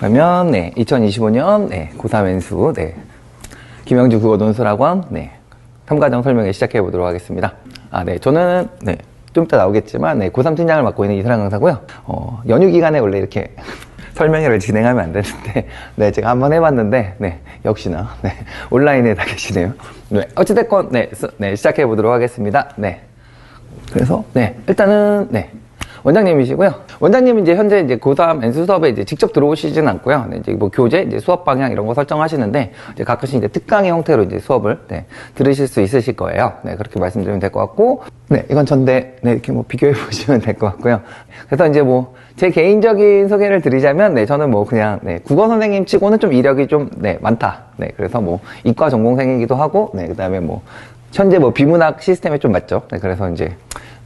그러면, 네, 2025년, 네, 고3 N수, 네, 김영주 국어논술학원, 네, 3과정 설명회 시작해 보도록 하겠습니다. 네, 저는, 네, 좀 이따 나오겠지만, 네, 고3 팀장을 맡고 있는 이사람 강사고요. 연휴 기간에 원래 이렇게 설명회를 진행하면 안 되는데, 네, 제가 한번 해봤는데, 네, 역시나, 네, 온라인에 다 계시네요. 네, 어찌됐건, 네, 시작해 보도록 하겠습니다. 네. 그래서, 네, 일단은, 네. 원장님이시고요. 원장님은 이제 현재 이제 고3 N수 수업에 이제 직접 들어오시진 않고요. 네, 이제 뭐 교재, 이제 수업 방향 이런 거 설정하시는데, 이제 가끔씩 이제 특강의 형태로 이제 수업을, 네, 들으실 수 있으실 거예요. 네, 그렇게 말씀드리면 될 것 같고, 네, 이건 전데, 네, 이렇게 뭐 비교해 보시면 될 것 같고요. 그래서 이제 뭐, 제 개인적인 소개를 드리자면, 네, 저는 뭐 그냥, 네, 국어 선생님 치고는 좀 이력이 좀, 네, 많다. 네, 그래서 뭐, 이과 전공생이기도 하고, 네, 그 다음에 뭐, 현재 뭐 비문학 시스템에 좀 맞죠. 네, 그래서 이제,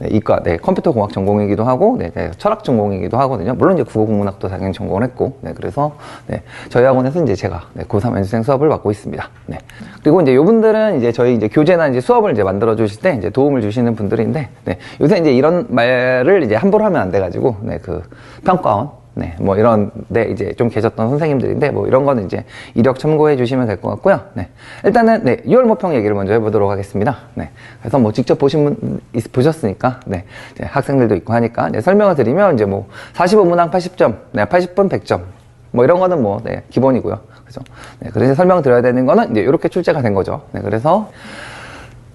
네, 이과, 네, 컴퓨터 공학 전공이기도 하고, 네, 철학 전공이기도 하거든요. 물론 이제 국어 국문학도 당연히 전공을 했고, 네, 그래서, 네, 저희 학원에서 이제 제가, 네, 고3 N수생 수업을 맡고 있습니다. 네. 그리고 이제 요분들은 이제 저희 이제 교재나 이제 수업을 이제 만들어 주실 때 이제 도움을 주시는 분들인데, 네, 요새 이제 이런 말을 이제 함부로 하면 안 돼가지고, 네, 그, 평가원, 네, 뭐 이런데 이제 좀 계셨던 선생님들인데 뭐 이런 거는 이제 이력 참고해 주시면 될 것 같고요. 네, 일단은 네, 6월 모평 얘기를 먼저 해보도록 하겠습니다. 네, 그래서 뭐 직접 보셨으니까 네, 이제 학생들도 있고 하니까 이제 설명을 드리면 이제 뭐 45문항 80점, 네, 80분 100점, 뭐 이런 거는 뭐 네, 기본이고요. 그죠? 네, 그래서 설명 드려야 되는 거는 이제 이렇게 출제가 된 거죠. 네, 그래서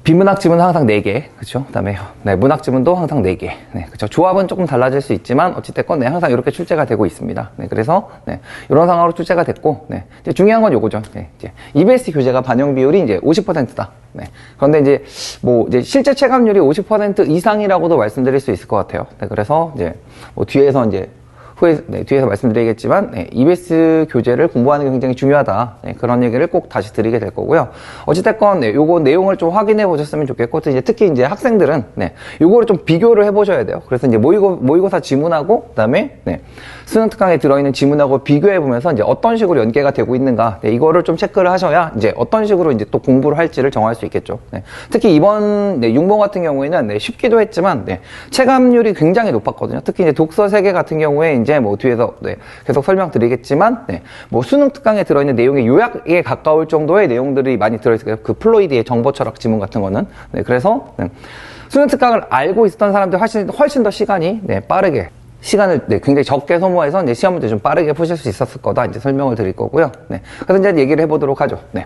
비문학 지문은 항상 4개, 그쵸? 그 다음에, 네, 문학 지문도 항상 4개. 네, 그쵸? 조합은 조금 달라질 수 있지만, 어찌됐건, 네, 항상 이렇게 출제가 되고 있습니다. 네, 그래서, 네, 이런 상황으로 출제가 됐고, 네, 이제 중요한 건 요거죠. 네, 이제, EBS 교재가 반영 비율이 이제 50%다. 네. 그런데 이제, 뭐, 이제 실제 체감률이 50% 이상이라고도 말씀드릴 수 있을 것 같아요. 네, 그래서, 이제, 뭐, 뒤에서 이제, 네, 뒤에서 말씀드리겠지만, 네, EBS 교재를 공부하는 게 굉장히 중요하다. 네, 그런 얘기를 꼭 다시 드리게 될 거고요. 어찌됐건, 네, 요거 내용을 좀 확인해 보셨으면 좋겠고, 이제 특히 이제 학생들은, 네, 요거를 좀 비교를 해 보셔야 돼요. 그래서 이제 모의고사 지문하고, 그 다음에, 네, 수능 특강에 들어있는 지문하고 비교해 보면서 이제 어떤 식으로 연계가 되고 있는가, 네, 이거를 좀 체크를 하셔야 이제 어떤 식으로 이제 또 공부를 할지를 정할 수 있겠죠. 네, 특히 이번, 네, 융봉 같은 경우에는, 네, 쉽기도 했지만, 네, 체감률이 굉장히 높았거든요. 특히 이제 독서 세계 같은 경우에 이제 뭐 뒤에서 네, 계속 설명드리겠지만 네, 뭐 수능 특강에 들어있는 내용의 요약에 가까울 정도의 내용들이 많이 들어있어요. 그 플로이드의 정보 철학 지문 같은 거는 네, 그래서 네, 수능 특강을 알고 있었던 사람들 훨씬 더 시간이 네, 빠르게 시간을 네, 굉장히 적게 소모해서 이제 시험 문제 좀 빠르게 푸실 수 있었을 거다 이제 설명을 드릴 거고요. 네, 그래서 이제 얘기를 해보도록 하죠. 네.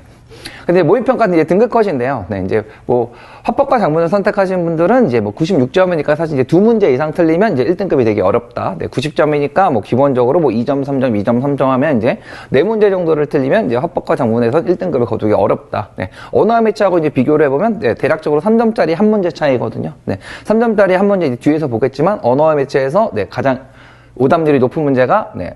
근데 모의평가는 이제 등급 컷인데요. 네, 이제 뭐 화법과 작문을 선택하신 분들은 이제 뭐 96점이니까 사실 이제 2문제 이상 틀리면 이제 1등급이 되게 어렵다. 네, 90점이니까 뭐 기본적으로 뭐 2점, 3점, 2점, 3점 하면 이제 4문제 정도를 틀리면 이제 화법과 작문에서 1등급을 거두기 어렵다. 네, 언어와 매치하고 이제 비교를 해보면 네, 대략적으로 3점짜리 한 문제 차이거든요. 네, 3점짜리 한 문제 이제 뒤에서 보겠지만 언어와 매치에서 네, 가장 오답률이 높은 문제가 네,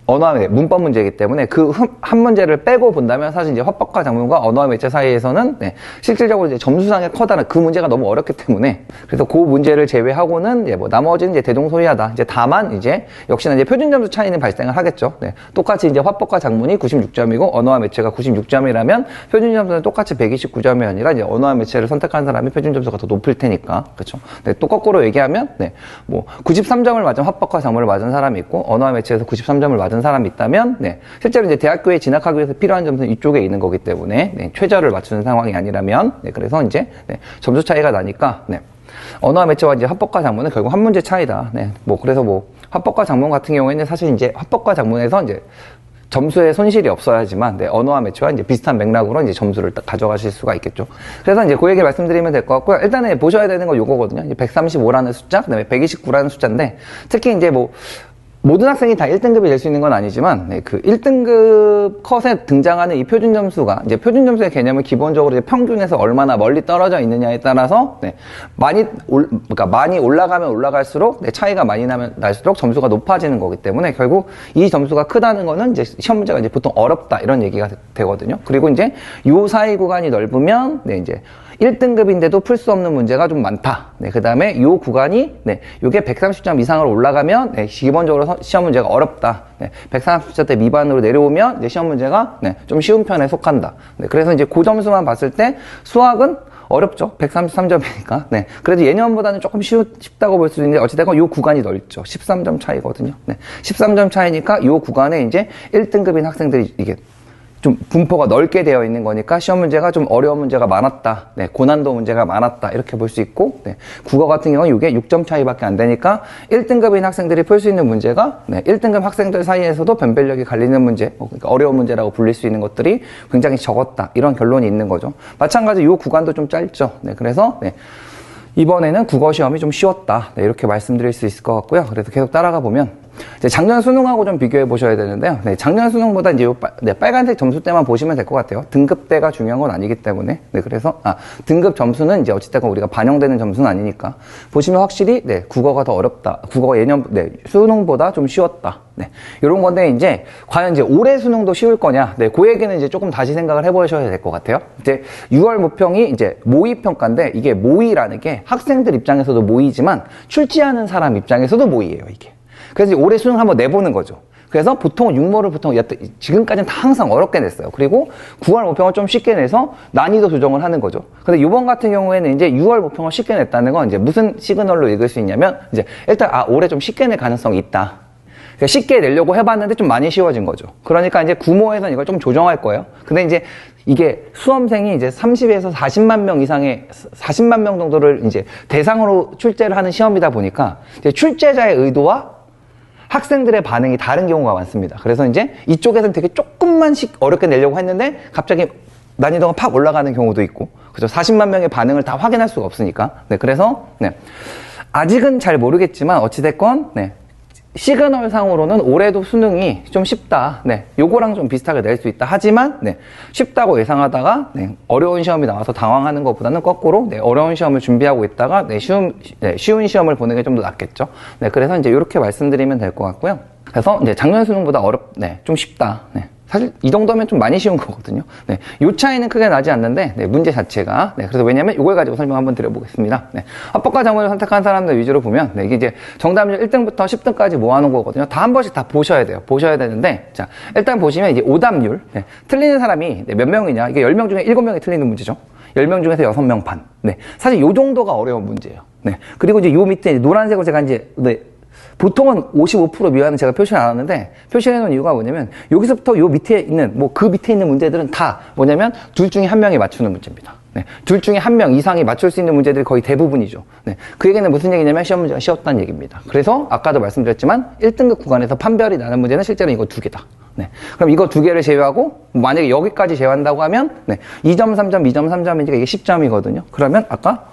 언어와 문법 문제이기 때문에 그 한 문제를 빼고 본다면 사실 이제 화법과 작문과 언어와 매체 사이에서는 네, 실질적으로 이제 점수상의 커다란 그 문제가 너무 어렵기 때문에 그래서 그 문제를 제외하고는 이제 뭐 나머지는 이제 대동소이하다. 이제 다만 이제 역시나 이제 표준 점수 차이는 발생을 하겠죠. 네, 똑같이 이제 화법과 작문이 96점이고 언어와 매체가 96점이라면 표준 점수는 똑같이 129점이 아니라 이제 언어와 매체를 선택한 사람이 표준 점수가 더 높을 테니까 그렇죠. 네, 또 거꾸로 얘기하면 네, 뭐 93점을 맞은 화법과 작문을 맞은 사람이 있고 언어와 매체에서 93점을 맞은 사람이 있다면 네, 실제로 이제 대학교에 진학하기 위해서 필요한 점수는 이쪽에 있는 거기 때문에 네, 최저를 맞추는 상황이 아니라면 네, 그래서 이제 네, 점수 차이가 나니까 네, 언어와 매체와 이제 화법과 작문은 결국 한 문제 차이다. 네, 뭐 그래서 뭐 화법과 작문 같은 경우에는 사실 이제 화법과 작문에서 이제 점수에 손실이 없어야지만 네, 언어와 매체와 이제 비슷한 맥락으로 이제 점수를 딱 가져가실 수가 있겠죠. 그래서 이제 그 얘기 말씀드리면 될 것 같고요. 일단은 보셔야 되는 건 요거거든요. 135라는 숫자, 그다음에 129라는 숫자인데 특히 이제 뭐 모든 학생이 다 1등급이 될 수 있는 건 아니지만, 네, 그 1등급 컷에 등장하는 이 표준 점수가, 이제 표준 점수의 개념은 기본적으로 이제 평균에서 얼마나 멀리 떨어져 있느냐에 따라서, 네, 그러니까 많이 올라가면 올라갈수록, 네, 차이가 많이 날수록 점수가 높아지는 거기 때문에 결국 이 점수가 크다는 거는 이제 시험 문제가 이제 보통 어렵다, 이런 얘기가 되거든요. 그리고 이제 요 사이 구간이 넓으면, 네, 이제 1등급인데도 풀 수 없는 문제가 좀 많다. 네, 그 다음에 요 구간이, 네, 요게 130점 이상으로 올라가면, 네, 기본적으로 시험 문제가 어렵다. 네, 130점대 미만으로 내려오면, 네, 시험 문제가, 네, 좀 쉬운 편에 속한다. 네, 그래서 이제 그 점수만 봤을 때 수학은 어렵죠. 133점이니까. 네. 그래도 예년보다는 조금 쉽다고 볼 수 있는데, 어찌됐건 요 구간이 넓죠. 13점 차이거든요. 네. 13점 차이니까 요 구간에 이제 1등급인 학생들이 이게 좀 분포가 넓게 되어 있는 거니까 시험 문제가 좀 어려운 문제가 많았다. 네, 고난도 문제가 많았다. 이렇게 볼 수 있고, 네, 국어 같은 경우는 이게 6점 차이밖에 안 되니까 1등급인 학생들이 풀 수 있는 문제가, 네, 1등급 학생들 사이에서도 변별력이 갈리는 문제, 그러니까 어려운 문제라고 불릴 수 있는 것들이 굉장히 적었다. 이런 결론이 있는 거죠. 마찬가지로 이 구간도 좀 짧죠. 네, 그래서, 네, 이번에는 국어 시험이 좀 쉬웠다. 네, 이렇게 말씀드릴 수 있을 것 같고요. 그래서 계속 따라가 보면, 이제 작년 수능하고 좀 비교해 보셔야 되는데요. 네, 작년 수능보다 이제 빨간색 점수대만 보시면 될 것 같아요. 등급대가 중요한 건 아니기 때문에. 네, 그래서, 등급 점수는 이제 어찌됐건 우리가 반영되는 점수는 아니니까. 보시면 확실히, 네, 국어가 더 어렵다. 국어가 네, 수능보다 좀 쉬웠다. 네, 요런 건데, 이제, 과연 이제 올해 수능도 쉬울 거냐. 네, 그 얘기는 이제 조금 다시 생각을 해보셔야 될 것 같아요. 이제 6월 모평이 이제 모의평가인데, 이게 모의라는 게 학생들 입장에서도 모의지만, 출제하는 사람 입장에서도 모의예요, 이게. 그래서 올해 수능 한번 내보는 거죠. 그래서 보통 6모를 보통 지금까지는 다 항상 어렵게 냈어요. 그리고 9월 모평을 좀 쉽게 내서 난이도 조정을 하는 거죠. 근데 이번 같은 경우에는 이제 6월 모평을 쉽게 냈다는 건 이제 무슨 시그널로 읽을 수 있냐면 이제 일단 올해 좀 쉽게 낼 가능성이 있다. 그러니까 쉽게 내려고 해봤는데 좀 많이 쉬워진 거죠. 그러니까 이제 9모에서는 이걸 좀 조정할 거예요. 근데 이제 이게 수험생이 이제 30에서 40만 명 이상의 40만 명 정도를 이제 대상으로 출제를 하는 시험이다 보니까 이제 출제자의 의도와 학생들의 반응이 다른 경우가 많습니다. 그래서 이제 이쪽에서는 되게 조금만씩 어렵게 내려고 했는데 갑자기 난이도가 팍 올라가는 경우도 있고, 그죠? 40만 명의 반응을 다 확인할 수가 없으니까. 네, 그래서 네, 아직은 잘 모르겠지만 어찌됐건 네, 시그널 상으로는 올해도 수능이 좀 쉽다. 네, 요거랑 좀 비슷하게 낼 수 있다. 하지만 네, 쉽다고 예상하다가 네, 어려운 시험이 나와서 당황하는 것보다는 거꾸로 네, 어려운 시험을 준비하고 있다가 네, 쉬운 시험을 보는 게 좀 더 낫겠죠. 네, 그래서 이제 이렇게 말씀드리면 될 것 같고요. 그래서 이제 작년 수능보다 네, 좀 쉽다. 네. 사실 이 정도면 좀 많이 쉬운 거거든요. 네, 요 차이는 크게 나지 않는데 네, 문제 자체가 그래서 왜냐면 이걸 가지고 설명 한번 드려보겠습니다. 네, 합법과 전문을 선택한 사람들 위주로 보면 이게 이제 정답률 1등부터 10등까지 모아놓은 거거든요. 다 한 번씩 다 보셔야 돼요. 보셔야 되는데 자, 일단 보시면 이제 오답률 틀리는 사람이 몇 명이냐, 이게 10명 중에 7명이 틀리는 문제죠. 10명 중에서 6명 반. 네, 사실 요 정도가 어려운 문제예요. 네, 그리고 이제 요 밑에 노란색으로 제가 이제 보통은 55% 미만은 제가 표시를 안 하는데 표시를 해놓은 이유가 뭐냐면 여기서부터 요 밑에 있는 그 밑에 있는 문제들은 다 뭐냐면 둘 중에 한 명이 맞추는 문제입니다. 네, 둘 중에 한 명 이상이 맞출 수 있는 문제들이 거의 대부분이죠. 네, 그 얘기는 무슨 얘기냐면 시험 문제가 쉬웠다는 얘기입니다. 그래서 아까도 말씀드렸지만 1등급 구간에서 판별이 나는 문제는 실제로 이거 2개다. 네, 그럼 이거 2개를 제외하고 만약에 여기까지 제외한다고 하면 2점, 3점, 2점, 3점이니까 이게 10점이거든요. 그러면 아까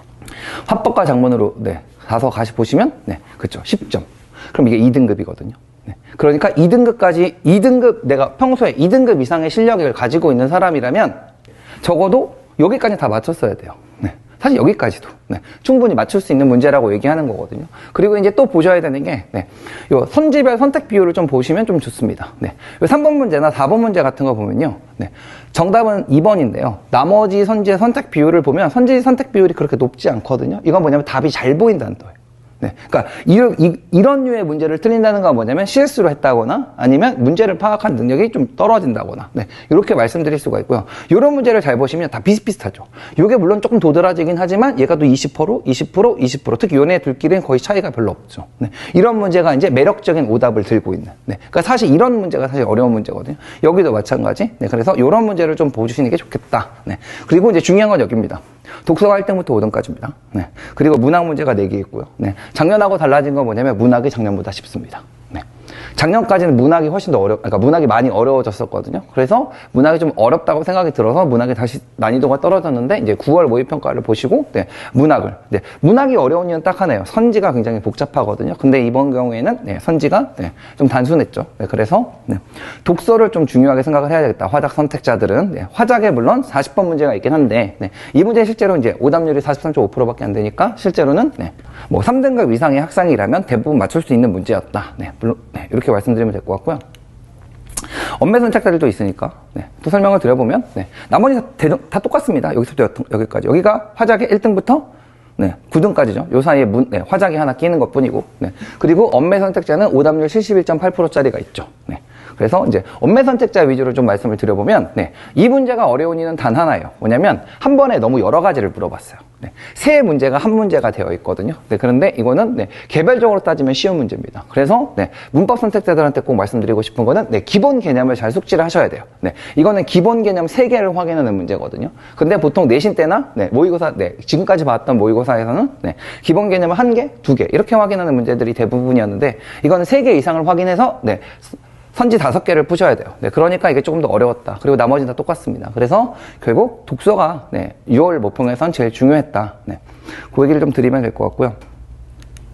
합법과 장문으로 가서 보시면 그쵸, 10점. 그럼 이게 2등급이거든요. 네. 그러니까 2등급 내가 평소에 2등급 이상의 실력을 가지고 있는 사람이라면 적어도 여기까지 다 맞췄어야 돼요. 네. 사실 여기까지도 충분히 맞출 수 있는 문제라고 얘기하는 거거든요. 그리고 이제 또 보셔야 되는 게 요 선지별 선택 비율을 좀 보시면 좀 좋습니다. 요 3번 문제나 4번 문제 같은 거 보면요. 정답은 2번인데요. 나머지 선지의 선택 비율을 보면 선지 선택 비율이 그렇게 높지 않거든요. 이건 뭐냐면 답이 잘 보인다는 거예요. 네, 그러니까 이런 류의 문제를 틀린다는 건 뭐냐면 실수로 했다거나 아니면 문제를 파악한 능력이 좀 떨어진다거나 이렇게 말씀드릴 수가 있고요. 이런 문제를 잘 보시면 다 비슷비슷하죠. 이게 물론 조금 도드라지긴 하지만 얘가 또 20%, 20%, 20% 특히 요네 둘끼리는 거의 차이가 별로 없죠. 이런 문제가 이제 매력적인 오답을 들고 있는. 그러니까 사실 이런 문제가 사실 어려운 문제거든요. 여기도 마찬가지. 그래서 이런 문제를 좀 보시는 게 좋겠다. 그리고 이제 중요한 건 여기입니다. 독서가 1등부터 5등까지입니다. 그리고 문학 문제가 4개 있고요. 작년하고 달라진 건 뭐냐면 문학이 작년보다 쉽습니다. 작년까지는 문학이 훨씬 더 그러니까 문학이 많이 어려워졌었거든요. 그래서 문학이 좀 어렵다고 생각이 들어서 문학이 다시 난이도가 떨어졌는데 이제 9월 모의평가를 보시고 문학이 어려운 이유는 딱 하나예요. 선지가 굉장히 복잡하거든요. 근데 이번 경우에는 선지가 좀 단순했죠. 그래서 독서를 좀 중요하게 생각을 해야 되겠다. 화작 선택자들은 화작에 물론 40번 문제가 있긴 한데 이 문제 실제로 이제 오답률이 43.5%밖에 안 되니까 실제로는 뭐 3등급 이상의 학생이라면 대부분 맞출 수 있는 문제였다. 물론 이렇게 말씀드리면 될 것 같고요. 엄매 선택자들도 있으니까 또 설명을 드려보면 나머지 다 똑같습니다. 여기서부터 여기까지. 여기가 화작의 1등부터 9등까지죠. 요 사이에 화작이 하나 끼는 것 뿐이고 그리고 엄매 선택자는 오답률 71.8%짜리가 있죠. 그래서 이제 엄매 선택자 위주로 좀 말씀을 드려보면, 네. 이 문제가 어려운 이유는 단 하나예요. 뭐냐면, 한 번에 너무 여러 가지를 물어봤어요. 네. 세 문제가 한 문제가 되어 있거든요. 네. 그런데 이거는, 네. 개별적으로 따지면 쉬운 문제입니다. 그래서, 네. 문법 선택자들한테 꼭 말씀드리고 싶은 거는, 네. 기본 개념을 잘 숙지를 하셔야 돼요. 네. 이거는 기본 개념 3개를 확인하는 문제거든요. 근데 보통 내신 때나, 네. 모의고사, 네. 지금까지 봤던 모의고사에서는, 네. 기본 개념을 1개, 2개, 이렇게 확인하는 문제들이 대부분이었는데, 이거는 3개 이상을 확인해서, 네. 선지 5개를 푸셔야 돼요. 네, 그러니까 이게 조금 더 어려웠다. 그리고 나머지는 다 똑같습니다. 그래서 결국 독서가, 네, 6월 모평에선 제일 중요했다. 네, 그 얘기를 좀 드리면 될 것 같고요.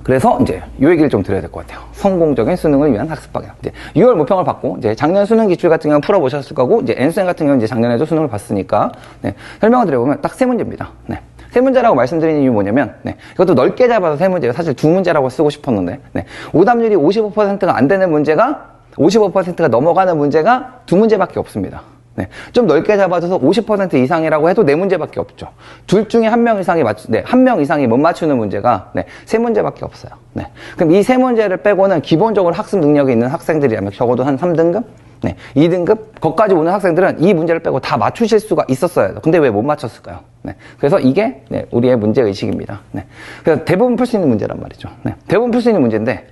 그래서 이제 이 얘기를 좀 드려야 될 것 같아요. 성공적인 수능을 위한 학습 방향. 이제 6월 모평을 받고, 이제 작년 수능 기출 같은 경우는 풀어보셨을 거고, 이제 N수행 같은 경우는 이제 작년에도 수능을 봤으니까, 네, 설명을 드려보면 딱 3문제입니다. 네. 3문제라고 말씀드리는 이유 뭐냐면, 네, 이것도 넓게 잡아서 3문제예요. 사실 2문제라고 쓰고 싶었는데, 네, 오답률이 55%가 안 되는 문제가 55%가 넘어가는 문제가 2문제밖에 없습니다. 네, 좀 넓게 잡아줘서 50% 이상이라고 해도 4문제밖에 없죠. 둘 중에 한 명 이상이 네, 한 명 이상이 못 맞추는 문제가, 네, 3문제밖에 없어요. 네, 그럼 이 3문제를 빼고는 기본적으로 학습 능력이 있는 학생들이라면 적어도 한 3등급? 네, 2등급? 거기까지 오는 학생들은 이 문제를 빼고 다 맞추실 수가 있었어요. 근데 왜 못 맞췄을까요? 네, 그래서 이게, 네, 우리의 문제의식입니다. 네, 그래서 대부분 풀 수 있는 문제란 말이죠. 네, 대부분 풀 수 있는 문제인데,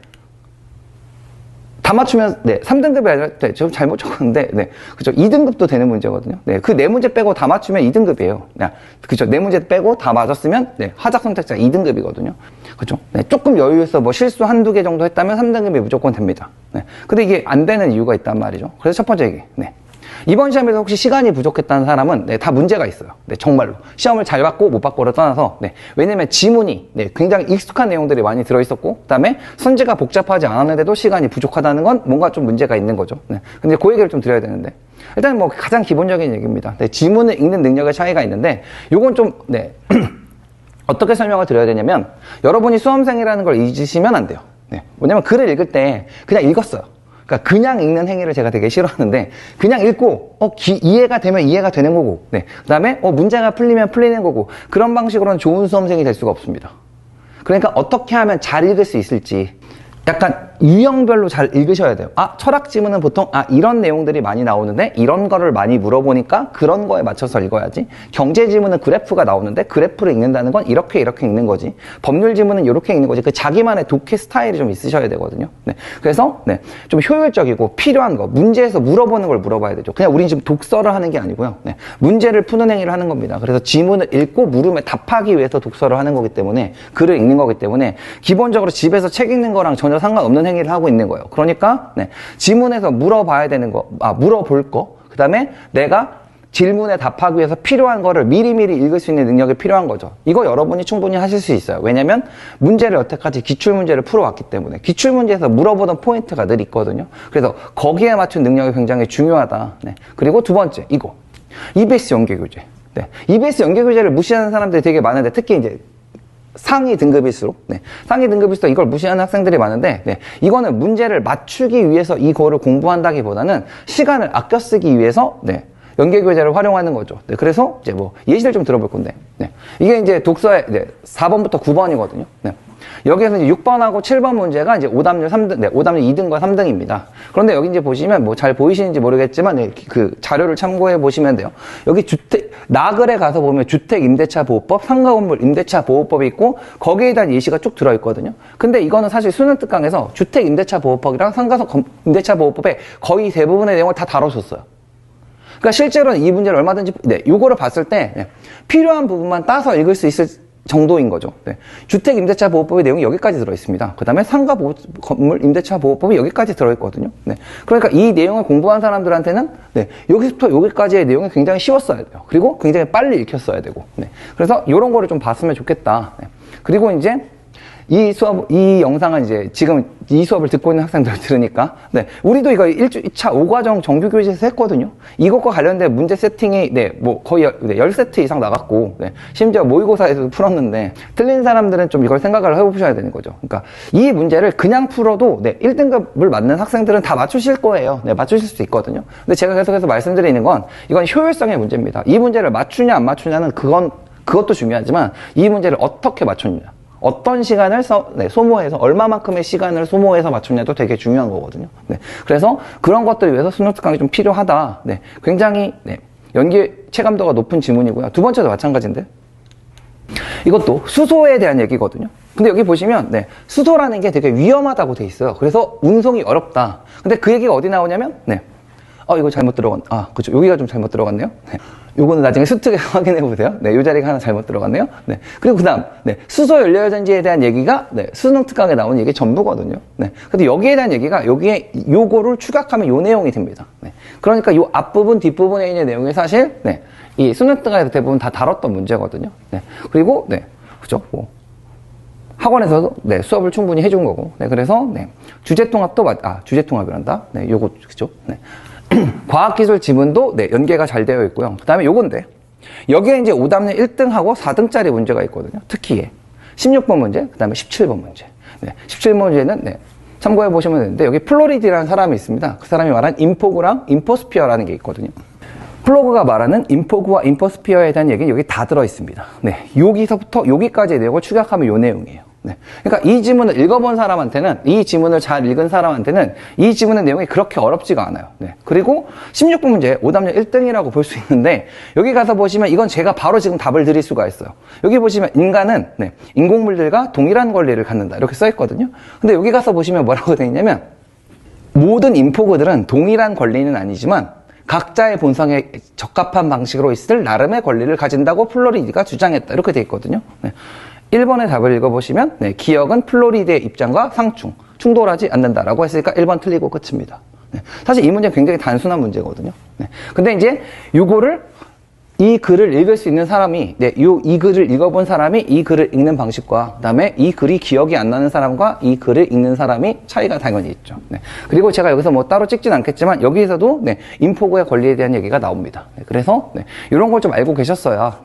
다 맞추면, 네, 3등급이 아니라, 네, 좀 잘못 적었는데, 네, 그죠. 2등급도 되는 문제거든요. 네, 그 4문제 빼고 다 맞추면 2등급이에요. 네, 그죠. 4문제 빼고 다 맞았으면, 네, 하작 선택자 2등급이거든요. 그죠. 네, 조금 여유있어 뭐 실수 1-2개 정도 했다면 3등급이 무조건 됩니다. 네, 근데 이게 안 되는 이유가 있단 말이죠. 그래서 첫 번째 얘기, 네. 이번 시험에서 혹시 시간이 부족했다는 사람은, 네, 다 문제가 있어요. 네, 정말로. 시험을 잘 받고 못 받고를 떠나서, 네, 왜냐면 지문이, 네, 굉장히 익숙한 내용들이 많이 들어있었고, 그 다음에 선지가 복잡하지 않았는데도 시간이 부족하다는 건 뭔가 좀 문제가 있는 거죠. 네, 근데 그 얘기를 좀 드려야 되는데, 일단 뭐 가장 기본적인 얘기입니다. 네, 지문을 읽는 능력의 차이가 있는데, 요건 좀, 네, 어떻게 설명을 드려야 되냐면, 여러분이 수험생이라는 걸 잊으시면 안 돼요. 네, 뭐냐면 글을 읽을 때 그냥 읽었어요. 그러니까 그냥 읽는 행위를 제가 되게 싫어하는데, 그냥 읽고 이해가 되면 이해가 되는 거고, 네, 그다음에 문제가 풀리면 풀리는 거고, 그런 방식으로는 좋은 수험생이 될 수가 없습니다. 그러니까 어떻게 하면 잘 읽을 수 있을지 약간 유형별로 잘 읽으셔야 돼요. 아, 철학 지문은 보통 이런 내용들이 많이 나오는데 이런 거를 많이 물어보니까 그런 거에 맞춰서 읽어야지. 경제 지문은 그래프가 나오는데 그래프를 읽는다는 건 이렇게 읽는 거지. 법률 지문은 이렇게 읽는 거지. 그 자기만의 독해 스타일이 좀 있으셔야 되거든요. 네, 그래서, 네, 좀 효율적이고 필요한 거, 문제에서 물어보는 걸 물어봐야 되죠. 그냥 우린 지금 독서를 하는 게 아니고요. 네, 문제를 푸는 행위를 하는 겁니다. 그래서 지문을 읽고 물음에 답하기 위해서 독서를 하는 거기 때문에, 글을 읽는 거기 때문에 기본적으로 집에서 책 읽는 거랑 전혀 상관없는 행위를 하고 있는 거예요. 그러니까, 네, 지문에서 물어봐야 되는 거, 물어볼 거, 그 다음에 내가 질문에 답하기 위해서 필요한 거를 미리미리 읽을 수 있는 능력이 필요한 거죠. 이거 여러분이 충분히 하실 수 있어요. 왜냐면 문제를 여태까지 기출문제를 풀어왔기 때문에 기출문제에서 물어보던 포인트가 늘 있거든요. 그래서 거기에 맞춘 능력이 굉장히 중요하다. 네. 그리고 두 번째, 이거. EBS 연계교재. 네. EBS 연계교재를 무시하는 사람들이 되게 많은데, 특히 이제 상위 등급일수록, 네, 상위 등급일수록 이걸 무시하는 학생들이 많은데, 네, 이거는 문제를 맞추기 위해서 이거를 공부한다기보다는 시간을 아껴 쓰기 위해서, 네, 연계교재를 활용하는 거죠. 네, 그래서 이제 뭐 예시를 좀 들어볼 건데, 네, 이게 이제 독서의, 네, 4번부터 9번이거든요. 네. 여기에서 이제 6번하고 7번 문제가 이제 오답률 3등, 네, 오답률 2등과 3등입니다. 그런데 여기 이제 보시면 뭐 잘 보이시는지 모르겠지만, 네, 그 자료를 참고해 보시면 돼요. 여기 나글에 가서 보면 주택임대차보호법, 상가건물 임대차보호법이 있고, 거기에 대한 예시가 쭉 들어있거든요. 근데 이거는 사실 수능 특강에서 주택임대차보호법이랑 상가임대차보호법의 거의 대부분의 내용을 다 다뤄줬어요. 그러니까 실제로는 이 문제를 얼마든지, 네, 요거를 봤을 때, 네, 필요한 부분만 따서 읽을 수 있을 정도인 거죠. 네. 주택임대차보호법의 내용이 여기까지 들어있습니다. 그 다음에 상가건물 임대차보호법이 여기까지 들어있거든요. 네. 그러니까 이 내용을 공부한 사람들한테는, 네, 여기부터 여기까지의 내용이 굉장히 쉬웠어야 돼요. 그리고 굉장히 빨리 읽혔어야 되고. 네. 그래서 이런 거를 좀 봤으면 좋겠다. 네. 그리고 이제 이 영상은 이제 지금 이 수업을 듣고 있는 학생들 들으니까, 네, 우리도 이거 1차 5과정 정규교재에서 했거든요. 이것과 관련된 문제 세팅이, 네, 뭐 거의 10세트 이상 나갔고, 네, 심지어 모의고사에서도 풀었는데, 틀린 사람들은 좀 이걸 생각을 해보셔야 되는 거죠. 그러니까 이 문제를 그냥 풀어도, 네, 1등급을 맞는 학생들은 다 맞추실 거예요. 네, 맞추실 수 있거든요. 근데 제가 계속해서 말씀드리는 건, 이건 효율성의 문제입니다. 이 문제를 맞추냐 안 맞추냐는 그것도 중요하지만, 이 문제를 어떻게 맞췄느냐, 어떤 시간을 소모해서 얼마만큼의 시간을 소모해서 맞췄냐도 되게 중요한 거거든요. 네. 그래서 그런 것들을 위해서 수능 특강이 좀 필요하다. 네. 굉장히 연기 체감도가 높은 지문이고요. 두 번째도 마찬가지인데 이것도 수소에 대한 얘기거든요. 근데 여기 보시면 수소라는 게 되게 위험하다고 돼 있어요. 그래서 운송이 어렵다. 근데 그 얘기가 어디 나오냐면 이거 잘못 그죠. 여기가 좀 잘못 들어갔네요. 요거는 나중에 수특에 확인해 보세요. 요 자리가 하나 잘못 들어갔네요. 그리고 그 다음, 수소 연료전지에 대한 얘기가, 수능 특강에 나온 얘기 전부거든요. 근데 여기에 대한 얘기가, 요거를 추격하면 요 내용이 됩니다. 그러니까 요 앞부분, 뒷부분에 있는 내용이 사실, 이 수능 특강에서 대부분 다 다뤘던 문제거든요. 그리고, 그죠. 학원에서도, 수업을 충분히 해준 거고. 그래서, 주제통합도, 주제통합이란다. 요거, 그죠. 과학기술 지문도 연계가 잘 되어 있고요. 그 다음에 요건데 여기에 이제 오답률 1등하고 4등짜리 문제가 있거든요. 특히 16번 문제, 그 다음에 17번 문제. 17번 문제는 참고해 보시면 되는데 여기 플로리디라는 사람이 있습니다. 그 사람이 말한 인포그랑 인포스피어라는 게 있거든요. 플로그가 말하는 인포그와 인포스피어에 대한 얘기는 여기 다 들어 있습니다. 여기서부터 여기까지의 내용을 축약하면 요 내용이에요. 그러니까 이 지문을 읽어본 사람한테는, 이 지문을 잘 읽은 사람한테는 이 지문의 내용이 그렇게 어렵지가 않아요. 그리고 16번 문제 오답률 1등이라고 볼 수 있는데 여기 가서 보시면 이건 제가 바로 지금 답을 드릴 수가 있어요. 여기 보시면 인간은 인공물들과 동일한 권리를 갖는다 이렇게 써 있거든요. 근데 여기 가서 보시면 뭐라고 되어 있냐면 모든 인포그들은 동일한 권리는 아니지만 각자의 본성에 적합한 방식으로 있을 나름의 권리를 가진다고 플로리디가 주장했다 이렇게 되어 있거든요. 1번의 답을 읽어보시면 기억은 플로리드의 입장과 충돌하지 않는다라고 했으니까 1번 틀리고 끝입니다. 사실 이 문제는 굉장히 단순한 문제거든요. 근데 이제 이 글을 읽을 수 있는 사람이 이 글을 읽어본 사람이 이 글을 읽는 방식과 그다음에 이 글이 기억이 안 나는 사람과 이 글을 읽는 사람이 차이가 당연히 있죠. 그리고 제가 여기서 뭐 따로 찍진 않겠지만 여기에서도 인포그의 권리에 대한 얘기가 나옵니다. 그래서 이런 걸 좀 알고 계셨어야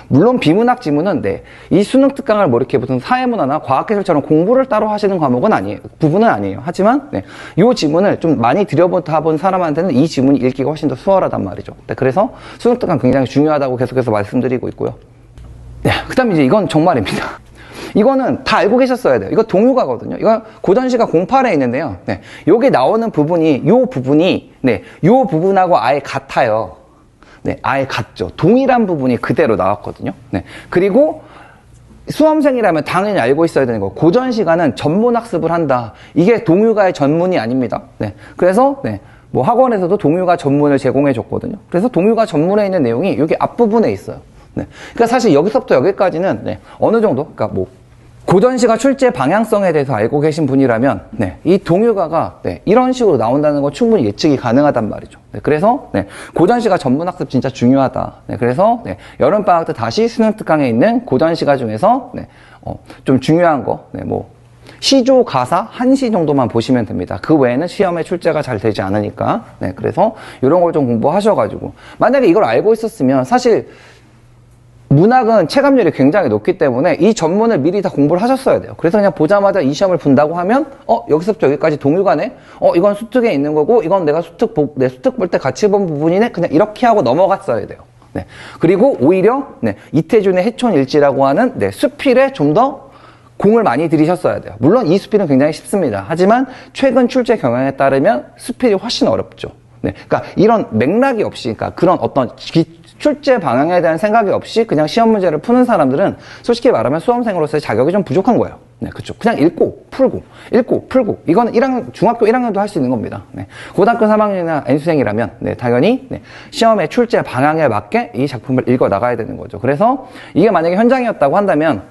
물론 비문학 지문은 이 수능 특강을 뭐 이렇게 무슨 사회문화나 과학기술처럼 공부를 따로 하시는 과목은 아니에요. 부분은 아니에요. 하지만 이 지문을 좀 많이 들여다본 사람한테는 이 지문이 읽기가 훨씬 더 수월하단 말이죠. 그래서 수능 특강 굉장히 중요하다고 계속해서 말씀드리고 있고요. 그 다음에 이제 이건 정말입니다. 이거는 다 알고 계셨어야 돼요. 이거 동요가거든요. 이거 고전시가 08에 있는데요. 여기 나오는 부분이 요 부분하고 아예 같아요. 아예 같죠. 동일한 부분이 그대로 나왔거든요. 그리고 수험생이라면 당연히 알고 있어야 되는 거. 고전 시간은 전문학습을 한다. 이게 동요가의 전문이 아닙니다. 그래서 뭐 학원에서도 동요가 전문을 제공해 줬거든요. 그래서 동요가 전문에 있는 내용이 여기 앞부분에 있어요. 그러니까 사실 여기서부터 여기까지는 어느 정도, 그러니까 뭐 고전시가 출제 방향성에 대해서 알고 계신 분이라면 이 동요가가 이런 식으로 나온다는 건 충분히 예측이 가능하단 말이죠. 그래서 고전시가 전문학습 진짜 중요하다. 그래서 여름방학 때 다시 수능 특강에 있는 고전시가 중에서 좀 중요한 거 뭐 시조, 가사, 한시 정도만 보시면 됩니다. 그 외에는 시험에 출제가 잘 되지 않으니까. 그래서 이런 걸 좀 공부하셔가지고 만약에 이걸 알고 있었으면 사실 문학은 체감률이 굉장히 높기 때문에 이 전문을 미리 다 공부를 하셨어야 돼요. 그래서 그냥 보자마자 이 시험을 본다고 하면 여기서부터 여기까지 동요가네? 이건 수특에 있는 거고 이건 내가 수특 볼 때 같이 본 부분이네? 그냥 이렇게 하고 넘어갔어야 돼요. 그리고 오히려 이태준의 해촌일지라고 하는 수필에 좀 더 공을 많이 들이셨어야 돼요. 물론 이 수필은 굉장히 쉽습니다. 하지만 최근 출제 경향에 따르면 수필이 훨씬 어렵죠. 그러니까 이런 맥락이 없이, 그러니까 그런 어떤 출제 방향에 대한 생각이 없이 그냥 시험 문제를 푸는 사람들은 솔직히 말하면 수험생으로서의 자격이 좀 부족한 거예요. 그쵸. 그냥 읽고, 풀고. 이거는 중학교 1학년도 할 수 있는 겁니다. 고등학교 3학년이나 N수생이라면, 당연히, 시험의 출제 방향에 맞게 이 작품을 읽어 나가야 되는 거죠. 그래서 이게 만약에 현장이었다고 한다면,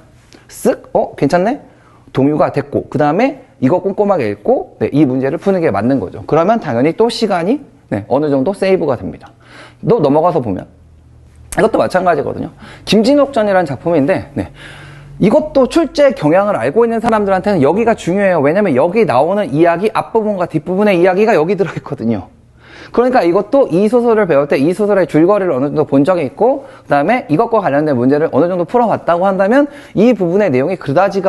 괜찮네? 동요가 됐고, 그 다음에 이거 꼼꼼하게 읽고, 이 문제를 푸는 게 맞는 거죠. 그러면 당연히 또 시간이, 어느 정도 세이브가 됩니다. 또 넘어가서 보면, 이것도 마찬가지거든요. 김진옥전이라는 작품인데, 이것도 출제 경향을 알고 있는 사람들한테는 여기가 중요해요. 왜냐면 여기 나오는 이야기, 앞부분과 뒷부분의 이야기가 여기 들어있거든요. 그러니까 이것도 이 소설을 배울 때 이 소설의 줄거리를 어느 정도 본 적이 있고, 그 다음에 이것과 관련된 문제를 어느 정도 풀어봤다고 한다면 이 부분의 내용이 그다지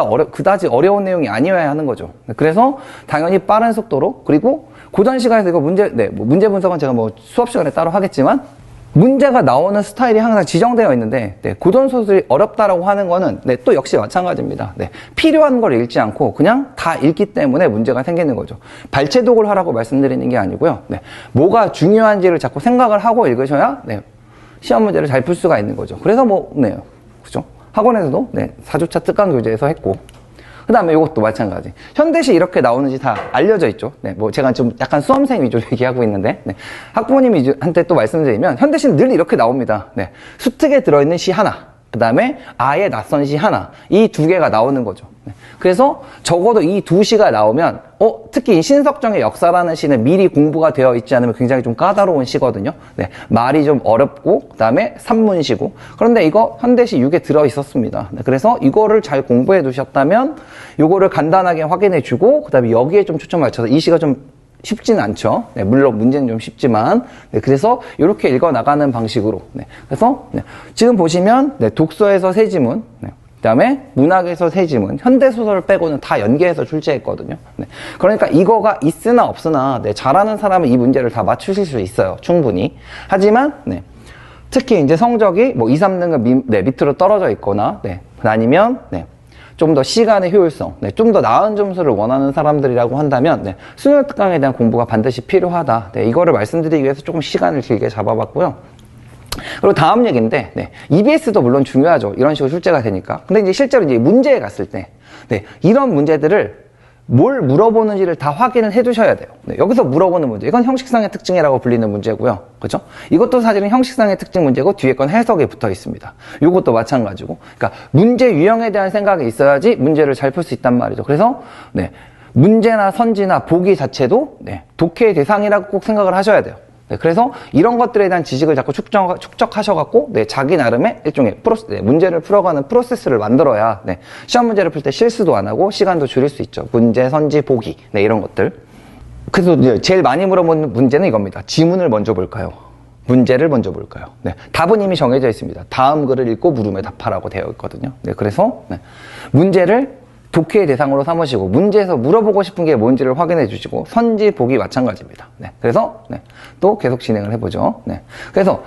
어려운 내용이 아니어야 하는 거죠. 그래서 당연히 빠른 속도로, 그리고 고전 시간에서 이거 문제 분석은 제가 뭐 수업 시간에 따로 하겠지만, 문제가 나오는 스타일이 항상 지정되어 있는데, 네, 고전소설이 어렵다라고 하는 거는, 네, 또 역시 마찬가지입니다. 네, 필요한 걸 읽지 않고 그냥 다 읽기 때문에 문제가 생기는 거죠. 발췌독을 하라고 말씀드리는 게 아니고요. 네, 뭐가 중요한지를 자꾸 생각을 하고 읽으셔야, 네, 시험 문제를 잘 풀 수가 있는 거죠. 그래서 네, 그죠? 학원에서도, 네, 4주차 특강 교재에서 했고, 그 다음에 이것도 마찬가지. 현대시 이렇게 나오는지 다 알려져 있죠. 네, 제가 좀 약간 수험생 위주로 얘기하고 있는데, 네, 학부모님한테 또 말씀드리면, 현대시는 늘 이렇게 나옵니다. 네, 수특에 들어있는 시 하나, 그 다음에 아예 낯선 시 하나, 이 두 개가 나오는 거죠. 네, 그래서 적어도 이 두 시가 나오면, 특히 이 신석정의 역사라는 시는 미리 공부가 되어 있지 않으면 굉장히 좀 까다로운 시거든요. 네, 말이 좀 어렵고, 그 다음에 산문시고. 그런데 이거 현대시 6에 들어 있었습니다. 네, 그래서 이거를 잘 공부해 두셨다면, 요거를 간단하게 확인해 주고, 그 다음에 여기에 좀 초점 맞춰서 이 시가 좀 쉽지는 않죠. 네, 물론 문제는 좀 쉽지만, 네, 그래서 이렇게 읽어 나가는 방식으로. 네, 그래서 네, 지금 보시면, 네, 독서에서 세 지문, 네, 그 다음에 문학에서 세 지문, 현대소설을 빼고는 다 연계해서 출제했거든요. 네, 그러니까 이거가 있으나 없으나, 네, 잘하는 사람은 이 문제를 다 맞추실 수 있어요. 충분히. 하지만, 네, 특히 이제 성적이 2, 3등급 네, 밑으로 떨어져 있거나, 네, 아니면, 네, 좀 더 시간의 효율성, 네, 좀 더 나은 점수를 원하는 사람들이라고 한다면, 네, 수능 특강에 대한 공부가 반드시 필요하다. 네, 이거를 말씀드리기 위해서 조금 시간을 길게 잡아봤고요. 그리고 다음 얘기인데, 네, EBS도 물론 중요하죠. 이런 식으로 출제가 되니까. 근데 이제 실제로 이제 문제에 갔을 때, 네, 이런 문제들을 뭘 물어보는지를 다 확인을 해 두셔야 돼요. 네, 여기서 물어보는 문제, 이건 형식상의 특징이라고 불리는 문제고요. 그렇죠? 이것도 사실은 형식상의 특징 문제고 뒤에 건 해석에 붙어 있습니다. 이것도 마찬가지고. 그러니까 문제 유형에 대한 생각이 있어야지 문제를 잘 풀 수 있단 말이죠. 그래서 네, 문제나 선지나 보기 자체도, 네, 독해의 대상이라고 꼭 생각을 하셔야 돼요. 네, 그래서 이런 것들에 대한 지식을 자꾸 축적하셔갖고, 네, 자기 나름의 일종의 네, 문제를 풀어가는 프로세스를 만들어야, 네, 시험 문제를 풀 때 실수도 안 하고 시간도 줄일 수 있죠. 문제, 선지, 보기, 네, 이런 것들. 그래서 이제 제일 많이 물어보는 문제는 이겁니다. 지문을 먼저 볼까요? 문제를 먼저 볼까요? 네, 답은 이미 정해져 있습니다. 다음 글을 읽고 물음에 답하라고 되어 있거든요. 네, 그래서 네, 문제를 독해의 대상으로 삼으시고 문제에서 물어보고 싶은 게 뭔지를 확인해 주시고 선지 보기 마찬가지입니다. 네, 그래서 네, 또 계속 진행을 해보죠. 네, 그래서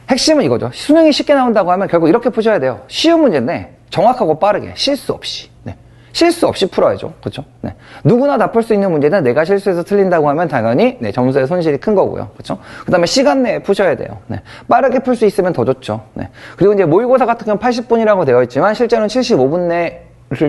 핵심은 이거죠. 수능이 쉽게 나온다고 하면 결국 이렇게 푸셔야 돼요. 쉬운 문제인데 정확하고 빠르게 실수 없이, 네, 실수 없이 풀어야죠. 그렇죠? 네, 누구나 다 풀 수 있는 문제는 내가 실수해서 틀린다고 하면 당연히, 네, 점수의 손실이 큰 거고요. 그렇죠? 그 다음에 시간 내에 푸셔야 돼요. 네, 빠르게 풀 수 있으면 더 좋죠. 네, 그리고 이제 모의고사 같은 경우는 80분이라고 되어 있지만 실제로는 75분 내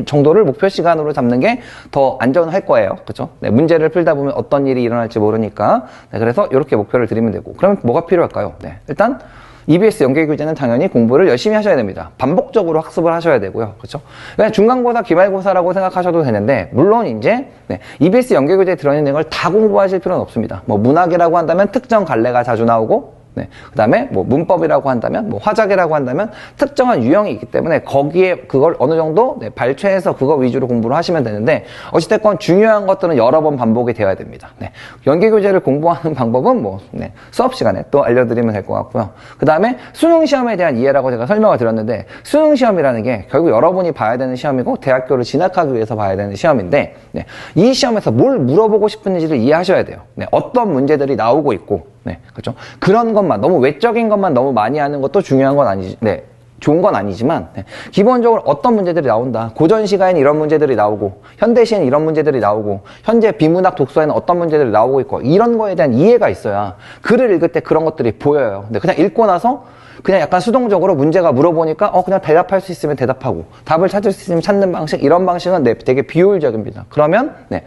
정도를 목표 시간으로 잡는 게 더 안전할 거예요. 그렇죠? 네, 문제를 풀다 보면 어떤 일이 일어날지 모르니까. 네, 그래서 이렇게 목표를 드리면 되고. 그러면 뭐가 필요할까요? 네, 일단 EBS 연계 교재는 당연히 공부를 열심히 하셔야 됩니다. 반복적으로 학습을 하셔야 되고요. 그렇죠? 그냥 중간고사, 기말고사라고 생각하셔도 되는데, 물론 이제 네, EBS 연계 교재에 들어있는 걸 다 공부하실 필요는 없습니다. 문학이라고 한다면 특정 갈래가 자주 나오고, 네, 그 다음에 문법이라고 한다면, 화작이라고 한다면 특정한 유형이 있기 때문에 거기에 그걸 어느 정도, 네, 발췌해서 그거 위주로 공부를 하시면 되는데, 어찌됐건 중요한 것들은 여러 번 반복이 되어야 됩니다. 네, 연계교재를 공부하는 방법은 네, 수업 시간에 또 알려드리면 될 것 같고요. 그 다음에 수능시험에 대한 이해라고 제가 설명을 드렸는데, 수능시험이라는 게 결국 여러분이 봐야 되는 시험이고 대학교를 진학하기 위해서 봐야 되는 시험인데, 네, 이 시험에서 뭘 물어보고 싶은지를 이해하셔야 돼요. 네, 어떤 문제들이 나오고 있고, 네, 그렇죠. 그런 것만, 너무 외적인 것만 너무 많이 하는 것도 중요한 건 아니지, 네, 좋은 건 아니지만, 네, 기본적으로 어떤 문제들이 나온다. 고전시가에는 이런 문제들이 나오고, 현대시에는 이런 문제들이 나오고, 현재 비문학 독서에는 어떤 문제들이 나오고 있고, 이런 거에 대한 이해가 있어야 글을 읽을 때 그런 것들이 보여요. 근데 그냥 읽고 나서 그냥 약간 수동적으로 문제가 물어보니까 그냥 대답할 수 있으면 대답하고, 답을 찾을 수 있으면 찾는 방식, 이런 방식은 네, 되게 비효율적입니다. 그러면 네,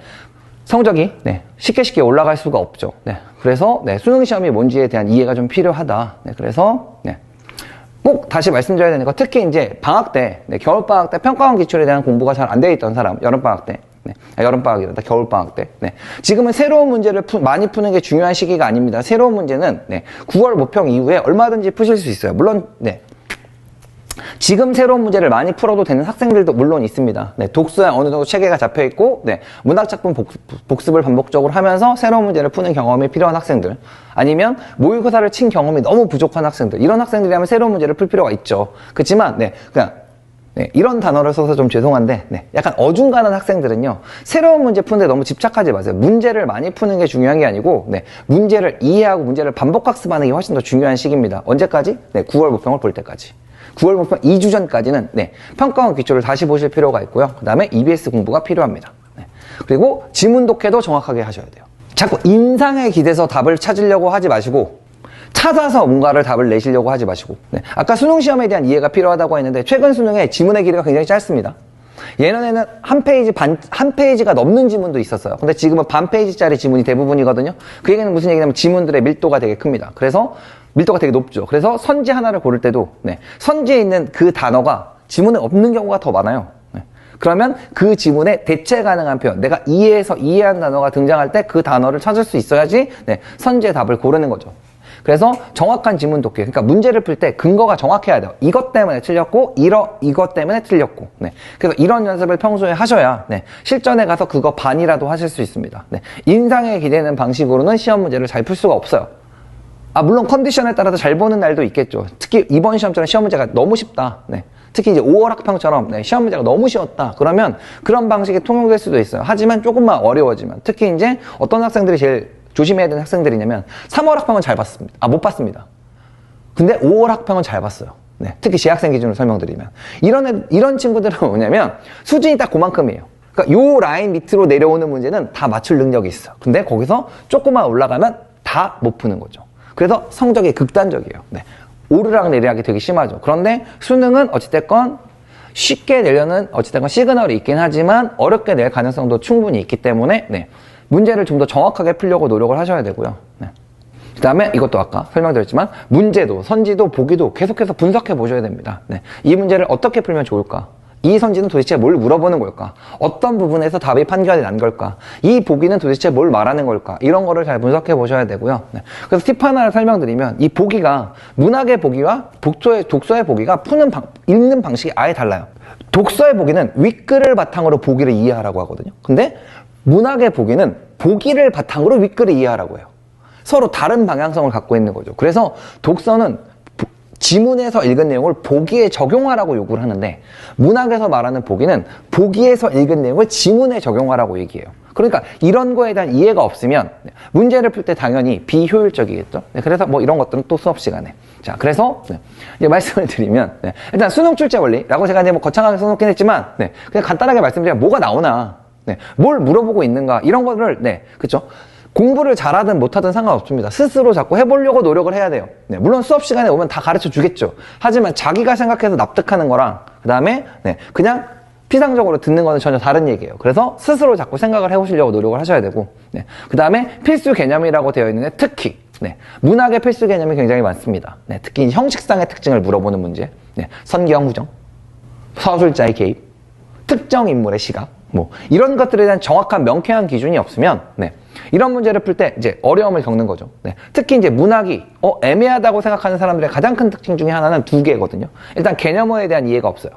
성적이 네, 쉽게 올라갈 수가 없죠. 네, 그래서 네, 수능 시험이 뭔지에 대한 이해가 좀 필요하다. 네, 그래서 네, 꼭 다시 말씀드려야 되는 거, 특히 이제 방학 때, 네, 겨울방학 때 평가원 기출에 대한 공부가 잘 안 돼 있던 사람, 여름방학 때, 네, 여름방학이란다, 겨울방학 때, 네, 지금은 새로운 문제를 많이 푸는 게 중요한 시기가 아닙니다. 새로운 문제는 네, 9월 모평 이후에 얼마든지 푸실 수 있어요. 물론 네, 지금 새로운 문제를 많이 풀어도 되는 학생들도 물론 있습니다. 네, 독서에 어느 정도 체계가 잡혀 있고, 네, 문학작품 복습을 반복적으로 하면서 새로운 문제를 푸는 경험이 필요한 학생들, 아니면 모의고사를 친 경험이 너무 부족한 학생들, 이런 학생들이라면 새로운 문제를 풀 필요가 있죠. 그렇지만 네, 그냥 네, 이런 단어를 써서 좀 죄송한데, 네, 약간 어중간한 학생들은요, 새로운 문제 푸는데 너무 집착하지 마세요. 문제를 많이 푸는 게 중요한 게 아니고, 네, 문제를 이해하고 문제를 반복학습하는 게 훨씬 더 중요한 시기입니다. 언제까지? 네, 9월 모평을 볼 때까지. 9월 모평 2주 전까지는, 네, 평가원 기초를 다시 보실 필요가 있고요. 그 다음에 EBS 공부가 필요합니다. 네, 그리고 지문 독해도 정확하게 하셔야 돼요. 자꾸 인상에 기대서 답을 찾으려고 하지 마시고, 찾아서 뭔가를 답을 내시려고 하지 마시고, 네. 아까 수능 시험에 대한 이해가 필요하다고 했는데 최근 수능에 지문의 길이가 굉장히 짧습니다. 예전에는 한 페이지가 넘는 지문도 있었어요. 근데 지금은 반 페이지짜리 지문이 대부분이거든요. 그 얘기는 무슨 얘기냐면 지문들의 밀도가 되게 큽니다. 그래서 밀도가 되게 높죠. 그래서 선지 하나를 고를 때도, 네, 선지에 있는 그 단어가 지문에 없는 경우가 더 많아요. 네. 그러면 그 지문에 대체 가능한 표현, 내가 이해한 단어가 등장할 때 그 단어를 찾을 수 있어야지, 네, 선지의 답을 고르는 거죠. 그래서 정확한 지문 독해, 그러니까 문제를 풀 때 근거가 정확해야 돼요. 이것 때문에 틀렸고, 이것 때문에 틀렸고, 네. 그래서 이런 연습을 평소에 하셔야, 네, 실전에 가서 그거 반이라도 하실 수 있습니다. 네. 인상에 기대는 방식으로는 시험 문제를 잘 풀 수가 없어요. 물론 컨디션에 따라서 잘 보는 날도 있겠죠. 특히 이번 시험처럼 시험 문제가 너무 쉽다. 네. 특히 이제 5월 학평처럼, 네, 시험 문제가 너무 쉬웠다. 그러면 그런 방식이 통용될 수도 있어요. 하지만 조금만 어려워지면, 특히 이제 어떤 학생들이 제일 조심해야 되는 학생들이냐면 3월 학평은 잘 봤습니다. 못 봤습니다. 근데 5월 학평은 잘 봤어요. 네, 특히 재학생 기준으로 설명드리면 이런 친구들은 뭐냐면 수준이 딱 그만큼이에요. 그러니까 요 라인 밑으로 내려오는 문제는 다 맞출 능력이 있어. 근데 거기서 조금만 올라가면 다 못 푸는 거죠. 그래서 성적이 극단적이에요. 네, 오르락 내리락이 되게 심하죠. 그런데 수능은 어찌됐건 쉽게 내려는 어찌됐건 시그널이 있긴 하지만 어렵게 낼 가능성도 충분히 있기 때문에, 네, 문제를 좀 더 정확하게 풀려고 노력을 하셔야 되고요. 네. 그 다음에 이것도 아까 설명드렸지만 문제도, 선지도, 보기도 계속해서 분석해 보셔야 됩니다. 네. 이 문제를 어떻게 풀면 좋을까? 이 선지는 도대체 뭘 물어보는 걸까? 어떤 부분에서 답이 판결이 난 걸까? 이 보기는 도대체 뭘 말하는 걸까? 이런 거를 잘 분석해 보셔야 되고요. 네. 그래서 팁 하나를 설명드리면 이 보기가 문학의 보기와 독서의 보기가 읽는 방식이 아예 달라요. 독서의 보기는 윗글을 바탕으로 보기를 이해하라고 하거든요. 근데 문학의 보기는 보기를 바탕으로 윗글을 이해하라고 해요. 서로 다른 방향성을 갖고 있는 거죠. 그래서 독서는 지문에서 읽은 내용을 보기에 적용하라고 요구를 하는데 문학에서 말하는 보기는 보기에서 읽은 내용을 지문에 적용하라고 얘기해요. 그러니까 이런 거에 대한 이해가 없으면 문제를 풀 때 당연히 비효율적이겠죠. 그래서 뭐 이런 것들은 또 수업 시간에. 자, 그래서 이제 말씀을 드리면 일단 수능 출제 원리라고 제가 이제 뭐 거창하게 써놓긴 했지만 그냥 간단하게 말씀드리면 뭐가 나오나, 뭘 물어보고 있는가 이런 거를 그쵸? 공부를 잘하든 못하든 상관없습니다. 스스로 자꾸 해보려고 노력을 해야 돼요. 물론 수업 시간에 오면 다 가르쳐 주겠죠. 하지만 자기가 생각해서 납득하는 거랑 그 다음에 그냥 피상적으로 듣는 거는 전혀 다른 얘기예요. 그래서 스스로 자꾸 생각을 해보시려고 노력을 하셔야 되고, 그 다음에 필수 개념이라고 되어 있는데 특히 문학의 필수 개념이 굉장히 많습니다. 특히 형식상의 특징을 물어보는 문제, 선경 후정, 서술자의 개입, 특정 인물의 시각, 뭐 이런 것들에 대한 정확한 명쾌한 기준이 없으면 이런 문제를 풀 때 이제 어려움을 겪는 거죠. 특히 이제 문학이 애매하다고 생각하는 사람들의 가장 큰 특징 중에 하나는 두 개거든요. 일단 개념어에 대한 이해가 없어요.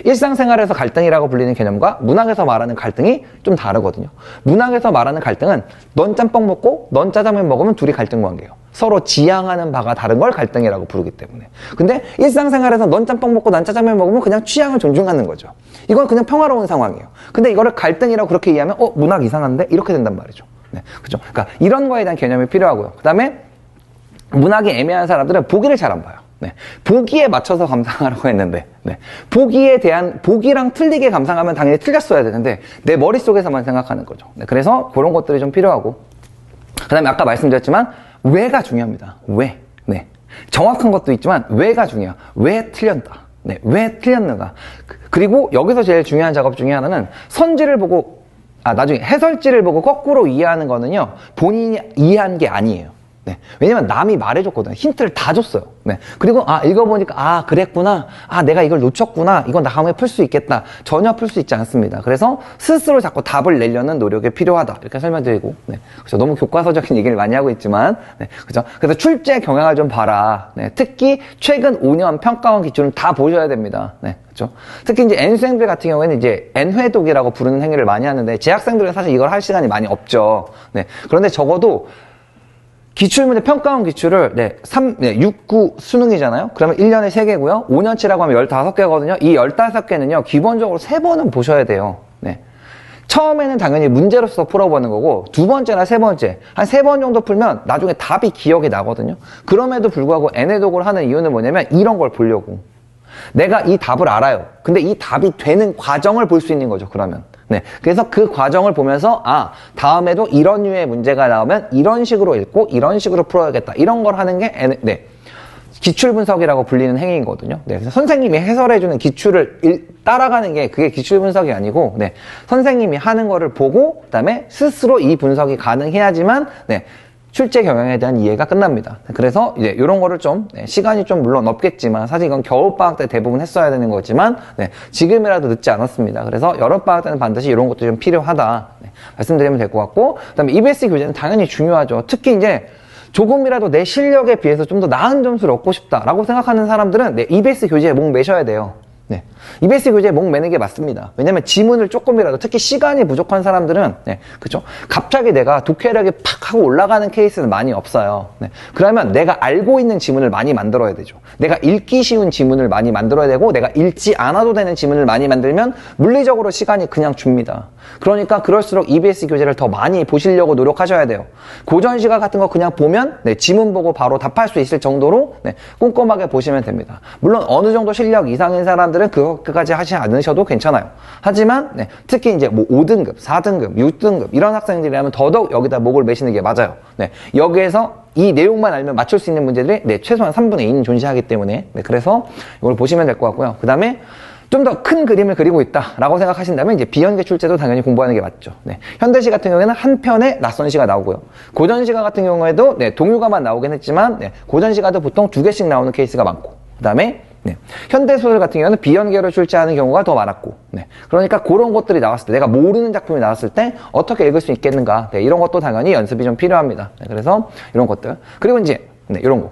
일상생활에서 갈등이라고 불리는 개념과 문학에서 말하는 갈등이 좀 다르거든요. 문학에서 말하는 갈등은 넌 짬뽕 먹고 넌 짜장면 먹으면 둘이 갈등 관계예요. 서로 지향하는 바가 다른 걸 갈등이라고 부르기 때문에. 근데 일상생활에서 넌 짬뽕 먹고 난 짜장면 먹으면 그냥 취향을 존중하는 거죠. 이건 그냥 평화로운 상황이에요. 근데 이거를 갈등이라고 그렇게 이해하면 문학 이상한데? 이렇게 된단 말이죠. 그죠? 그러니까 이런 거에 대한 개념이 필요하고요. 그 다음에 문학이 애매한 사람들은 보기를 잘 안 봐요. 보기에 맞춰서 감상하라고 했는데 보기랑 틀리게 감상하면 당연히 틀렸어야 되는데 내 머릿속에서만 생각하는 거죠. 그래서 그런 것들이 좀 필요하고, 그 다음에 아까 말씀드렸지만 왜가 중요합니다. 왜? 정확한 것도 있지만 왜가 중요해요. 왜 틀렸다. 왜 틀렸는가. 그리고 여기서 제일 중요한 작업 중에 하나는 선지를 보고 나중에 해설지를 보고 거꾸로 이해하는 거는요, 본인이 이해한 게 아니에요. 왜냐면 남이 말해줬거든요. 힌트를 다 줬어요. 그리고 읽어보니까 그랬구나. 내가 이걸 놓쳤구나. 이건 다음에 풀 수 있겠다. 전혀 풀 수 있지 않습니다. 그래서 스스로 자꾸 답을 내려는 노력이 필요하다. 이렇게 설명드리고, 그렇죠. 너무 교과서적인 얘기를 많이 하고 있지만, 그렇죠. 그래서 출제 경향을 좀 봐라. 특히 최근 5년 평가원 기준을 다 보셔야 됩니다. 그렇죠. 특히 이제 N수생들 같은 경우에는 이제 N회독이라고 부르는 행위를 많이 하는데 재학생들은 사실 이걸 할 시간이 많이 없죠. 그런데 적어도 기출문제 평가원 기출을 6, 9 수능이잖아요. 그러면 1년에 3개고요. 5년치라고 하면 15개거든요. 이 15개는요. 기본적으로 3번은 보셔야 돼요. 네. 처음에는 당연히 문제로서 풀어보는 거고 두 번째나 세 번째 한 3번 정도 풀면 나중에 답이 기억이 나거든요. 그럼에도 불구하고 N회독을 하는 이유는 뭐냐면 이런 걸 보려고. 내가 이 답을 알아요. 근데 이 답이 되는 과정을 볼 수 있는 거죠. 그러면. 네. 그래서 그 과정을 보면서 다음에도 이런 류의 문제가 나오면 이런 식으로 읽고 이런 식으로 풀어야겠다. 이런 걸 하는 게 기출 분석이라고 불리는 행위거든요. 네. 그래서 선생님이 해설해주는 기출을 따라가는 게 그게 기출 분석이 아니고 선생님이 하는 거를 보고 그다음에 스스로 이 분석이 가능해야지만 출제 경영에 대한 이해가 끝납니다. 그래서 이제 이런 거를 좀 시간이 좀 물론 없겠지만 사실 이건 겨울방학 때 대부분 했어야 되는 거지만 지금이라도 늦지 않았습니다. 그래서 여름방학 때는 반드시 이런 것도 좀 필요하다 말씀드리면 될 것 같고 그다음에 EBS 교재는 당연히 중요하죠. 특히 이제 조금이라도 내 실력에 비해서 좀 더 나은 점수를 얻고 싶다라고 생각하는 사람들은 EBS 교재에 목 매셔야 돼요. EBS 교재에 목 매는 게 맞습니다. 왜냐면 지문을 조금이라도 특히 시간이 부족한 사람들은 그죠? 갑자기 내가 독해력이 팍 하고 올라가는 케이스는 많이 없어요. 그러면 내가 알고 있는 지문을 많이 만들어야 되죠. 내가 읽기 쉬운 지문을 많이 만들어야 되고 내가 읽지 않아도 되는 지문을 많이 만들면 물리적으로 시간이 그냥 줍니다. 그러니까 그럴수록 EBS 교재를 더 많이 보시려고 노력하셔야 돼요. 고전시가 같은 거 그냥 보면 지문 보고 바로 답할 수 있을 정도로 꼼꼼하게 보시면 됩니다. 물론 어느 정도 실력 이상인 사람들은 그거까지 하지 않으셔도 괜찮아요. 하지만 특히 이제 뭐 5등급, 4등급, 6등급 이런 학생들이라면 더더욱 여기다 목을 매시는 게 맞아요. 여기에서 이 내용만 알면 맞출 수 있는 문제들이 최소한 3분의 2는 존재하기 때문에 그래서 이걸 보시면 될 것 같고요. 그 다음에 좀 더 큰 그림을 그리고 있다라고 생각하신다면 이제 비연계 출제도 당연히 공부하는 게 맞죠. 현대시 같은 경우에는 한 편에 낯선시가 나오고요. 고전시가 같은 경우에도 동요가만 나오긴 했지만 고전시가도 보통 2개씩 나오는 케이스가 많고 그 다음에 현대소설 같은 경우는 비연계로 출제하는 경우가 더 많았고 그러니까 그런 것들이 나왔을 때 내가 모르는 작품이 나왔을 때 어떻게 읽을 수 있겠는가 이런 것도 당연히 연습이 좀 필요합니다. 그래서 이런 것들 그리고 이제 이런 거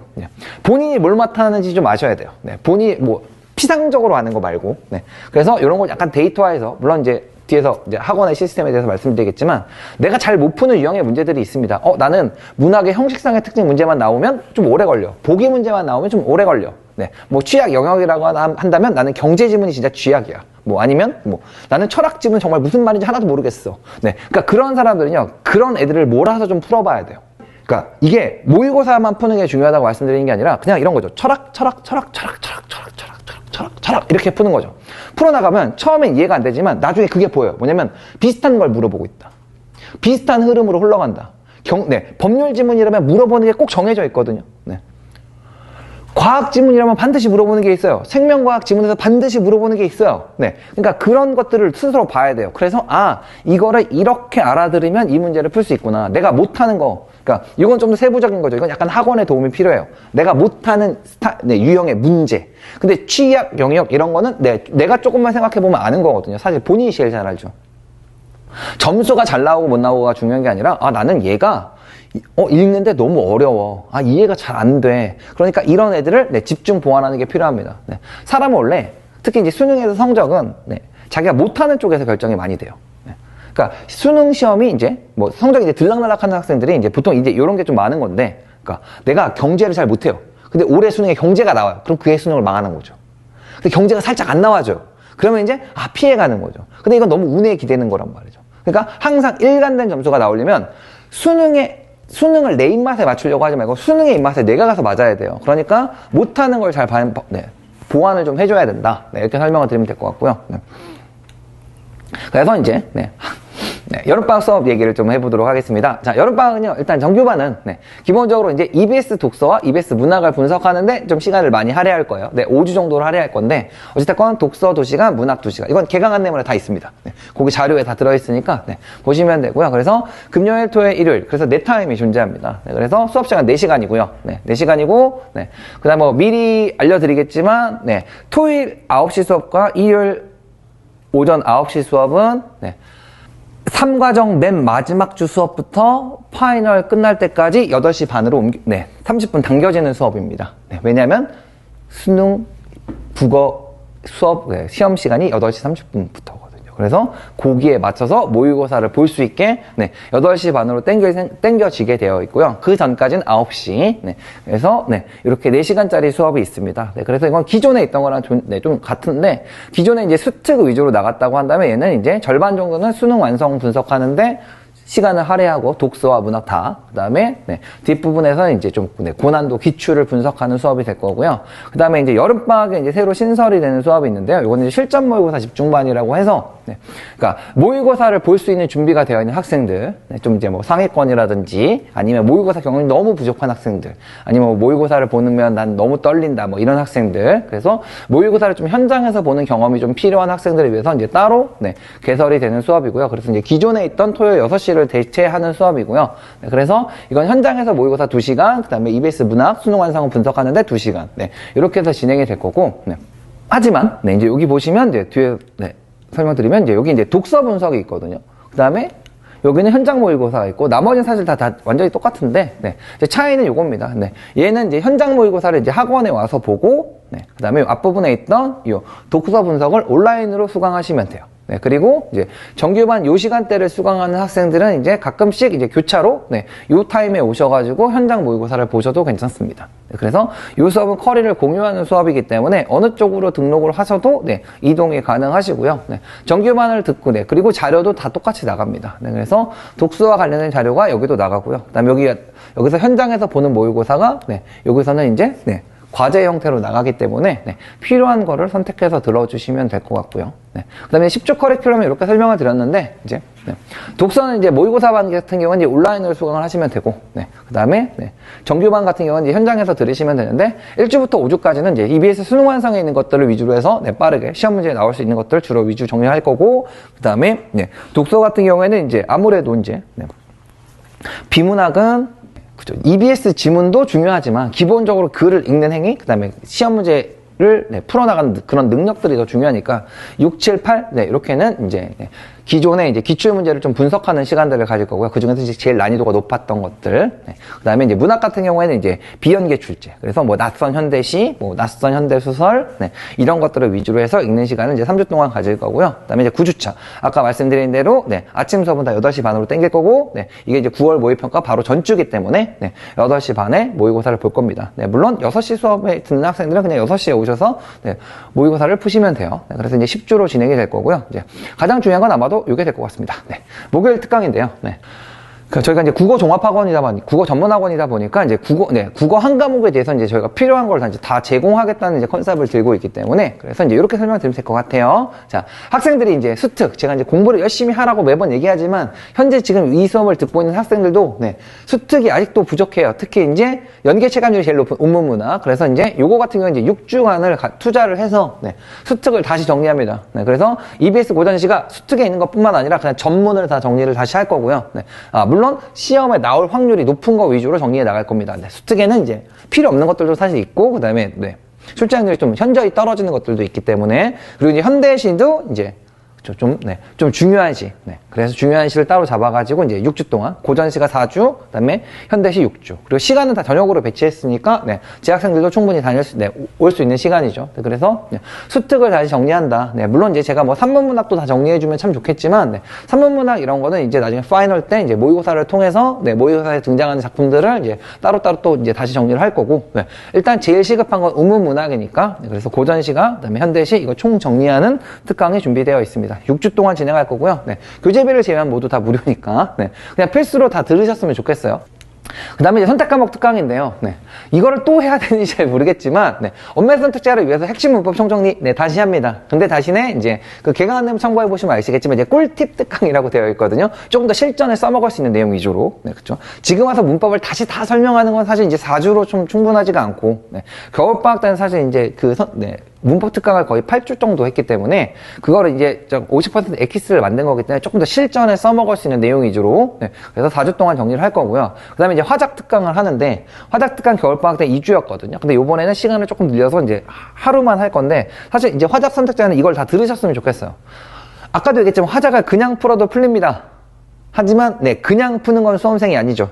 본인이 뭘 맡았는지 좀 아셔야 돼요. 본인이 뭐 피상적으로 하는 거 말고 그래서 이런 거 약간 데이터화해서 물론 이제 뒤에서 이제 학원의 시스템에 대해서 말씀드리겠지만 내가 잘 못 푸는 유형의 문제들이 있습니다. 나는 문학의 형식상의 특징 문제만 나오면 좀 오래 걸려. 보기 문제만 나오면 좀 오래 걸려. 뭐 취약 영역이라고 한다면 나는 경제 지문이 진짜 쥐약이야. 뭐 아니면 뭐 나는 철학 지문 정말 무슨 말인지 하나도 모르겠어. 그러니까 그런 사람들은요. 그런 애들을 몰아서 좀 풀어봐야 돼요. 그러니까 이게 모의고사만 푸는 게 중요하다고 말씀드리는 게 아니라 그냥 이런 거죠. 철학 이렇게 푸는 거죠. 풀어나가면 처음엔 이해가 안 되지만 나중에 그게 보여요. 뭐냐면 비슷한 걸 물어보고 있다. 비슷한 흐름으로 흘러간다. 법률 지문이라면 물어보는 게 꼭 정해져 있거든요. 과학 지문이라면 반드시 물어보는 게 있어요. 생명과학 지문에서 반드시 물어보는 게 있어요. 그러니까 그런 것들을 스스로 봐야 돼요. 그래서 이거를 이렇게 알아들으면 이 문제를 풀 수 있구나. 내가 못하는 거. 그러니까 이건 좀 더 세부적인 거죠. 이건 약간 학원의 도움이 필요해요. 내가 못하는 유형의 문제. 근데 취약 영역 이런 거는 내가 조금만 생각해보면 아는 거거든요. 사실 본인이 제일 잘 알죠. 점수가 잘 나오고 못 나오고가 중요한 게 아니라 나는 얘가 읽는데 너무 어려워. 이해가 잘 안 돼. 그러니까 이런 애들을 집중 보완하는 게 필요합니다. 사람은 원래 특히 이제 수능에서 성적은 자기가 못하는 쪽에서 결정이 많이 돼요. 그러니까 수능 시험이 이제 뭐 성적이 이제 들락날락하는 학생들이 이제 보통 이제 이런 게 좀 많은 건데, 그러니까 내가 경제를 잘 못해요. 근데 올해 수능에 경제가 나와요. 그럼 그해 수능을 망하는 거죠. 근데 경제가 살짝 안 나와줘요. 그러면 이제 피해가는 거죠. 근데 이건 너무 운에 기대는 거란 말이죠. 그러니까 항상 일관된 점수가 나오려면 수능을 내 입맛에 맞추려고 하지 말고 수능의 입맛에 내가 가서 맞아야 돼요. 그러니까 못하는 걸 잘 보완을 좀 해줘야 된다. 이렇게 설명을 드리면 될 것 같고요. 그래서 이제 여름방학 수업 얘기를 좀 해보도록 하겠습니다. 자, 여름방학은요, 일단 정규반은 기본적으로 이제 EBS 독서와 EBS 문학을 분석하는데 좀 시간을 많이 할애할 거예요. 5주 정도를 할애할 건데 어쨌든 독서 2시간, 문학 2시간. 이건 개강 안내문에 다 있습니다. 거기 자료에 다 들어있으니까 보시면 되고요. 그래서 금요일, 토요일, 일요일. 그래서 네 타임이 존재합니다. 그래서 수업 시간 4시간이고요. 4시간이고 그 다음 뭐 미리 알려드리겠지만 토요일 9시 수업과 일요일 오전 9시 수업은 3과정 맨 마지막 주 수업부터 파이널 끝날 때까지 8시 반으로 30분 당겨지는 수업입니다. 왜냐하면 수능 국어 수업 시험 시간이 8시 30분부터거든요. 그래서 거기에 맞춰서 모의고사를 볼 수 있게 8시 반으로 땡겨지게 되어 있고요. 그 전까지는 9시. 그래서 이렇게 4시간짜리 수업이 있습니다. 그래서 이건 기존에 있던 거랑 좀 같은데, 기존에 이제 수특 위주로 나갔다고 한다면 얘는 이제 절반 정도는 수능 완성 분석하는데 시간을 할애하고 독서와 문학 다, 그 다음에 뒷부분에서는 이제 좀 고난도 기출을 분석하는 수업이 될 거고요. 그 다음에 이제 여름방학에 이제 새로 신설이 되는 수업이 있는데요. 이거는 이제 실전 모의고사 집중반이라고 해서 그러니까 모의고사를 볼 수 있는 준비가 되어 있는 학생들, 좀 이제 뭐 상위권이라든지 아니면 모의고사 경험이 너무 부족한 학생들, 아니면 뭐 모의고사를 보면 난 너무 떨린다 뭐 이런 학생들, 그래서 모의고사를 좀 현장에서 보는 경험이 좀 필요한 학생들을 위해서 이제 따로 개설이 되는 수업이고요. 그래서 이제 기존에 있던 토요일 6시를 대체하는 수업이고요. 그래서 이건 현장에서 모의고사 2시간, 그 다음에 EBS 문학 수능 완성을 분석하는데 2시간, 이렇게 해서 진행이 될 거고, 하지만 이제 여기 보시면 이제 뒤에 설명드리면 이제 여기 이제 독서 분석이 있거든요. 그 다음에 여기는 현장 모의고사가 있고, 나머지는 사실 다 완전히 똑같은데, 이제 차이는 요겁니다. 얘는 이제 현장 모의고사를 이제 학원에 와서 보고, 그 다음에 앞부분에 있던 요 독서 분석을 온라인으로 수강하시면 돼요. 그리고 이제 정규반 요 시간대를 수강하는 학생들은 이제 가끔씩 이제 교차로 요 타임에 오셔가지고 현장 모의고사를 보셔도 괜찮습니다. 그래서 요 수업은 커리를 공유하는 수업이기 때문에 어느 쪽으로 등록을 하셔도 이동이 가능하시고요. 정규반을 듣고 그리고 자료도 다 똑같이 나갑니다. 그래서 독서와 관련된 자료가 여기도 나가고요. 그다음에 여기서 현장에서 보는 모의고사가 여기서는 이제 과제 형태로 나가기 때문에 필요한 거를 선택해서 들어주시면 될 것 같고요. 그 다음에 10주 커리큘럼을 이렇게 설명을 드렸는데, 이제 독서는 이제 모의고사반 같은 경우는 이제 온라인으로 수강을 하시면 되고, 그 다음에 정규반 같은 경우는 이제 현장에서 들으시면 되는데, 1주부터 5주까지는 이제 EBS 수능 완성에 있는 것들을 위주로 해서 빠르게 시험 문제에 나올 수 있는 것들 주로 위주 정리할 거고, 그 다음에 독서 같은 경우에는 이제 아무래도 이제 비문학은 그죠. EBS 지문도 중요하지만 기본적으로 글을 읽는 행위, 그 다음에 시험 문제를 풀어나가는 그런 능력들이 더 중요하니까 6, 7, 8 이렇게는 이제 기존에 이제 기출 문제를 좀 분석하는 시간들을 가질 거고요. 그 중에서 이제 제일 난이도가 높았던 것들. 그 다음에 이제 문학 같은 경우에는 이제 비연계 출제. 그래서 뭐 낯선 현대시, 뭐 낯선 현대소설, 이런 것들을 위주로 해서 읽는 시간을 이제 3주 동안 가질 거고요. 그 다음에 이제 9주차. 아까 말씀드린 대로, 아침 수업은 다 8시 반으로 땡길 거고, 이게 이제 9월 모의평가 바로 전주기 때문에, 8시 반에 모의고사를 볼 겁니다. 물론 6시 수업에 듣는 학생들은 그냥 6시에 오셔서, 모의고사를 푸시면 돼요. 그래서 이제 10주로 진행이 될 거고요. 이제 가장 중요한 건 아마도 이게 될 것 같습니다. 목요일 특강인데요. 저희가 이제 국어 종합학원이다 보니까, 국어 전문학원이다 보니까 이제 국어 한 과목에 대해서 이제 저희가 필요한 걸 다 제공하겠다는 이제 컨셉을 들고 있기 때문에, 그래서 이제 이렇게 설명드리면 될 것 같아요. 자, 학생들이 이제 수특, 제가 이제 공부를 열심히 하라고 매번 얘기하지만, 현재 지금 이 수업을 듣고 있는 학생들도, 수특이 아직도 부족해요. 특히 이제 연계 체감률이 제일 높은 운문문학. 그래서 이제 요거 같은 경우는 이제 6주간을 투자를 해서, 수특을 다시 정리합니다. 그래서 EBS 고전시가 수특에 있는 것 뿐만 아니라 그냥 전문을 다 정리를 다시 할 거고요. 물론 시험에 나올 확률이 높은 거 위주로 정리해 나갈 겁니다. 수특에는 이제 필요 없는 것들도 사실 있고, 그 다음에 출제확률이 좀 현저히 떨어지는 것들도 있기 때문에, 그리고 이제 현대시도 이제 좀 중요한 시. 그래서 중요한 시를 따로 잡아가지고 이제 6주 동안, 고전시가 4주, 그 다음에 현대시 6주. 그리고 시간은 다 저녁으로 배치했으니까, 재학생들도 충분히 올 수 있는 시간이죠. 그래서, 수특을 다시 정리한다. 물론 이제 제가 뭐 3문 문학도 다 정리해주면 참 좋겠지만, 3문 문학 이런 거는 이제 나중에 파이널 때 이제 모의고사를 통해서, 모의고사에 등장하는 작품들을 이제 따로따로 또 이제 다시 정리를 할 거고, 일단 제일 시급한 건 운문 문학이니까, 그래서 고전시가, 그 다음에 현대시, 이거 총 정리하는 특강이 준비되어 있습니다. 6주 동안 진행할 거고요. 교재비를 제외하면 모두 다 무료니까 그냥 필수로 다 들으셨으면 좋겠어요. 그 다음에 이제 선택과목 특강인데요. 이거를 또 해야 되는지 잘 모르겠지만, 원매 선택자를 위해서 핵심 문법 총정리, 다시 합니다. 근데 대신에 이제 그 개강한 내용 참고해보시면 아시겠지만, 이제 꿀팁 특강이라고 되어 있거든요. 조금 더 실전에 써먹을 수 있는 내용 위주로. 그쵸. 지금 와서 문법을 다시 다 설명하는 건 사실 이제 4주로 좀 충분하지가 않고, 겨울방학 때는 사실 이제 문법 특강을 거의 8주 정도 했기 때문에, 그거를 이제 50% 엑기스를 만든 거기 때문에 조금 더 실전에 써먹을 수 있는 내용 위주로, 그래서 4주 동안 정리를 할 거고요. 그 다음에 이제 화작 특강을 하는데, 화작 특강 겨울방학 때 2주였거든요. 근데 요번에는 시간을 조금 늘려서 이제 하루만 할 건데, 사실 이제 화작 선택자는 이걸 다 들으셨으면 좋겠어요. 아까도 얘기했지만 화작을 그냥 풀어도 풀립니다. 하지만, 그냥 푸는 건 수험생이 아니죠.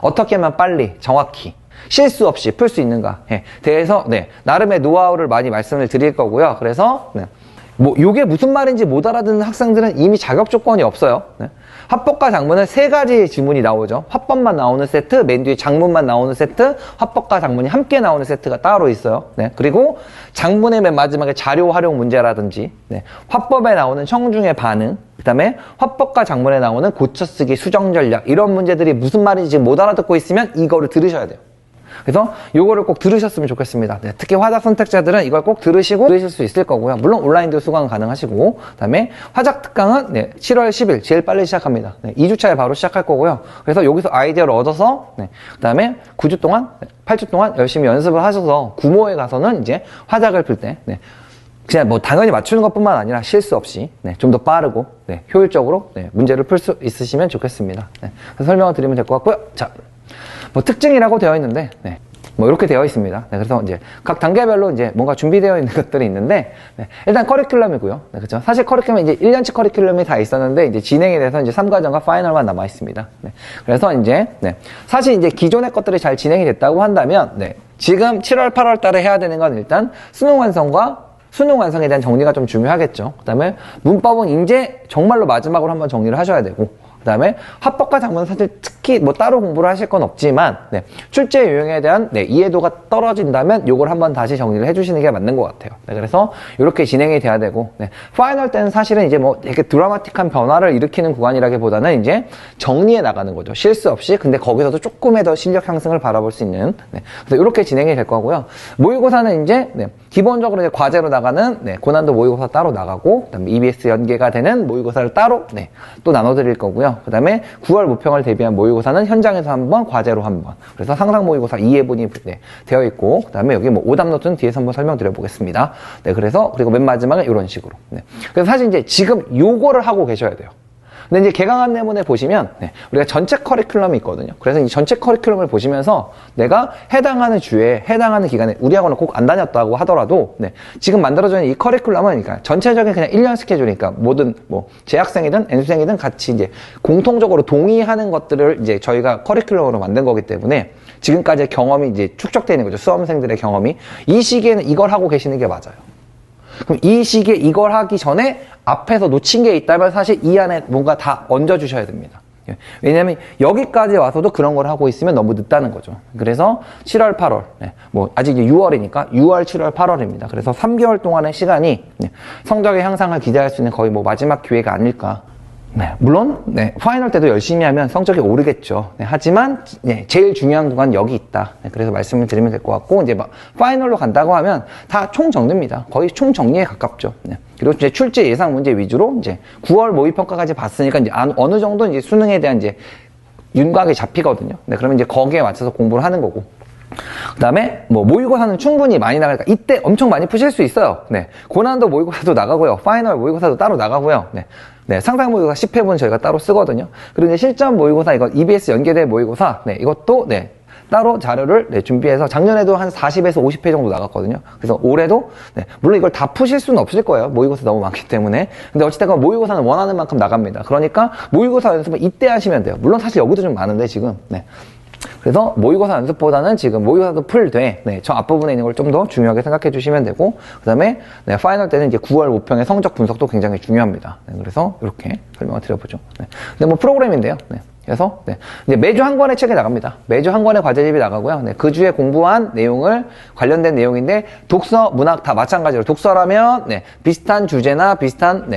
어떻게 하면 빨리, 정확히, 실수 없이 풀 수 있는가 대해서 나름의 노하우를 많이 말씀을 드릴 거고요. 그래서 뭐 요게 무슨 말인지 못 알아듣는 학생들은 이미 자격 조건이 없어요. 네. 합법과 장문은 세 가지 지문이 나오죠. 합법만 나오는 세트, 맨 뒤에 장문만 나오는 세트, 합법과 장문이 함께 나오는 세트가 따로 있어요. 네. 그리고 장문의 맨 마지막에 자료 활용 문제라든지, 네. 합법에 나오는 청중의 반응, 그 다음에 합법과 장문에 나오는 고쳐쓰기 수정 전략, 이런 문제들이 무슨 말인지 못 알아듣고 있으면 이거를 들으셔야 돼요. 그래서 요거를 꼭 들으셨으면 좋겠습니다. 네, 특히 화작 선택자들은 이걸 꼭 들으실 수 있을 거고요. 물론 온라인도 수강 가능하시고, 그 다음에 화작 특강은 7월 10일 제일 빨리 시작합니다. 2주차에 바로 시작할 거고요. 그래서 여기서 아이디어를 얻어서 그 다음에 9주 동안, 8주 동안 열심히 연습을 하셔서 구모에 가서는 이제 화작을 필 때 그냥 뭐 당연히 맞추는 것뿐만 아니라 실수 없이 좀 더 빠르고 효율적으로 문제를 풀 수 있으시면 좋겠습니다. 그래서 설명을 드리면 될 것 같고요. 자, 뭐 특징이라고 되어 있는데, 뭐 이렇게 되어 있습니다. 그래서 이제 각 단계별로 이제 뭔가 준비되어 있는 것들이 있는데, 일단 커리큘럼이고요. 그렇죠? 사실 커리큘럼 이제 1년치 커리큘럼이 다 있었는데 이제 진행이 돼서 이제 3과정과 파이널만 남아 있습니다. 그래서 이제 사실 이제 기존의 것들이 잘 진행이 됐다고 한다면, 지금 7월, 8월 달에 해야 되는 건 일단 수능 완성에 대한 정리가 좀 중요하겠죠. 그 다음에 문법은 이제 정말로 마지막으로 한번 정리를 하셔야 되고, 그 다음에 합법과 장문은 사실 특히 뭐 따로 공부를 하실 건 없지만 출제 유형에 대한 이해도가 떨어진다면 요걸 한번 다시 정리를 해주시는 게 맞는 것 같아요. 그래서 이렇게 진행이 돼야 되고 파이널 때는 사실은 이제 뭐 되게 드라마틱한 변화를 일으키는 구간이라기보다는 이제 정리해 나가는 거죠. 실수 없이. 근데 거기서도 조금의 더 실력 향상을 바라볼 수 있는 그래서 이렇게 진행이 될 거고요. 모의고사는 이제 기본적으로 이제 과제로 나가는 고난도 모의고사 따로 나가고, 그다음에 EBS 연계가 되는 모의고사를 따로 또 나눠드릴 거고요. 그 다음에 9월 모평을 대비한 모의고사는 현장에서 한 번, 과제로 한 번. 그래서 상상 모의고사 2회분이 되어 있고, 그 다음에 여기 뭐 오답 노트는 뒤에서 한번 설명드려 보겠습니다. 그래서 그리고 맨 마지막은 이런 식으로. 그래서 사실 이제 지금 요거를 하고 계셔야 돼요. 근데 이제 개강 안내문에 보시면 우리가 전체 커리큘럼이 있거든요. 그래서 이 전체 커리큘럼을 보시면서 내가 해당하는 주에 해당하는 기간에 우리 학원을 꼭 안 다녔다고 하더라도 지금 만들어져 있는 이 커리큘럼은 그러니까 전체적인 그냥 1년 스케줄이니까 모든 뭐 재학생이든 N수생이든 같이 이제 공통적으로 동의하는 것들을 이제 저희가 커리큘럼으로 만든 거기 때문에 지금까지의 경험이 이제 축적되는 거죠. 수험생들의 경험이. 이 시기에는 이걸 하고 계시는 게 맞아요. 그럼 이 시기에 이걸 하기 전에 앞에서 놓친 게 있다면 사실 이 안에 뭔가 다 얹어주셔야 됩니다. 왜냐면 여기까지 와서도 그런 걸 하고 있으면 너무 늦다는 거죠. 그래서 7월, 8월, 뭐 아직 이제 6월이니까 6월, 7월, 8월입니다. 그래서 3개월 동안의 시간이 성적의 향상을 기대할 수 있는 거의 뭐 마지막 기회가 아닐까. 물론 파이널 때도 열심히 하면 성적이 오르겠죠. 하지만 제일 중요한 구간 여기 있다. 그래서 말씀을 드리면 될 것 같고, 이제 막 파이널로 간다고 하면 다 총정리입니다. 거의 총정리에 가깝죠. 그리고 이제 출제 예상 문제 위주로 이제 9월 모의평가까지 봤으니까 이제 어느 정도 이제 수능에 대한 이제 윤곽이 잡히거든요. 그러면 이제 거기에 맞춰서 공부를 하는 거고. 그 다음에 뭐 모의고사는 충분히 많이 나가니까 이때 엄청 많이 푸실 수 있어요. 고난도 모의고사도 나가고요. 파이널 모의고사도 따로 나가고요. 상상 모의고사 10회분 저희가 따로 쓰거든요. 그리고 이제 실전 모의고사 이거 EBS 연계된 모의고사 이것도 따로 자료를 준비해서 작년에도 한 40에서 50회 정도 나갔거든요. 그래서 올해도 물론 이걸 다 푸실 수는 없을 거예요. 모의고사 너무 많기 때문에. 근데 어찌됐건 모의고사는 원하는 만큼 나갑니다. 그러니까 모의고사 연습은 이때 하시면 돼요. 물론 사실 여기도 좀 많은데 지금. 그래서 모의고사 연습보다는 지금 모의고사도 풀되 저 앞부분에 있는 걸 좀 더 중요하게 생각해 주시면 되고, 그 다음에 파이널 때는 이제 9월 모평의 성적 분석도 굉장히 중요합니다. 그래서 이렇게 설명을 드려보죠. 근데 뭐 프로그램인데요. 그래서 이제 매주 한 권의 책이 나갑니다. 매주 한 권의 과제집이 나가고요. 그 주에 공부한 내용을 관련된 내용인데 독서, 문학 다 마찬가지로 독서라면 비슷한 주제나 비슷한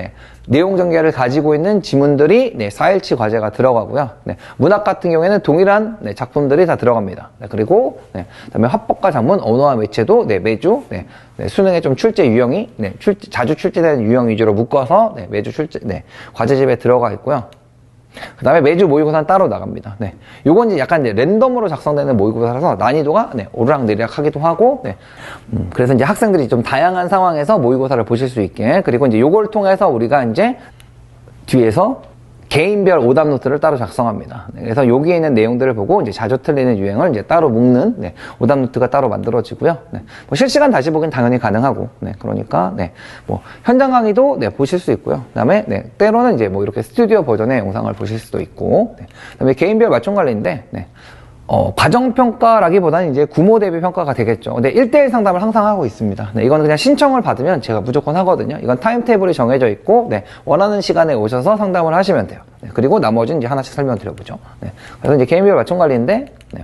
내용 전개를 가지고 있는 지문들이 4일치 과제가 들어가고요. 문학 같은 경우에는 동일한 작품들이 다 들어갑니다. 그리고 그다음에 합법과 장문, 언어와 매체도 매주 수능에 좀 출제 유형이 자주 출제되는 유형 위주로 묶어서 매주 출제 과제집에 들어가 있고요. 그 다음에 매주 모의고사는 따로 나갑니다. 요건 이제 약간 랜덤으로 작성되는 모의고사라서 난이도가 오르락내리락 하기도 하고, 그래서 이제 학생들이 좀 다양한 상황에서 모의고사를 보실 수 있게, 그리고 이제 요걸 통해서 우리가 이제 뒤에서 개인별 오답 노트를 따로 작성합니다. 그래서 여기에 있는 내용들을 보고 이제 자주 틀리는 유형을 이제 따로 묶는 오답 노트가 따로 만들어지고요. 뭐 실시간 다시 보기는 당연히 가능하고, 그러니까 뭐 현장 강의도 보실 수 있고요. 그다음에 때로는 이제 뭐 이렇게 스튜디오 버전의 영상을 보실 수도 있고, 그다음에 개인별 맞춤 관리인데 과정평가라기보다는 이제 구모 대비 평가가 되겠죠. 근데 1대1 상담을 항상 하고 있습니다. 네, 이건 그냥 신청을 받으면 제가 무조건 하거든요. 이건 타임테이블이 정해져 있고, 네, 원하는 시간에 오셔서 상담을 하시면 돼요. 네, 그리고 나머지는 이제 하나씩 설명드려보죠. 네, 그래서 이제 개인별 맞춤관리인데, 네,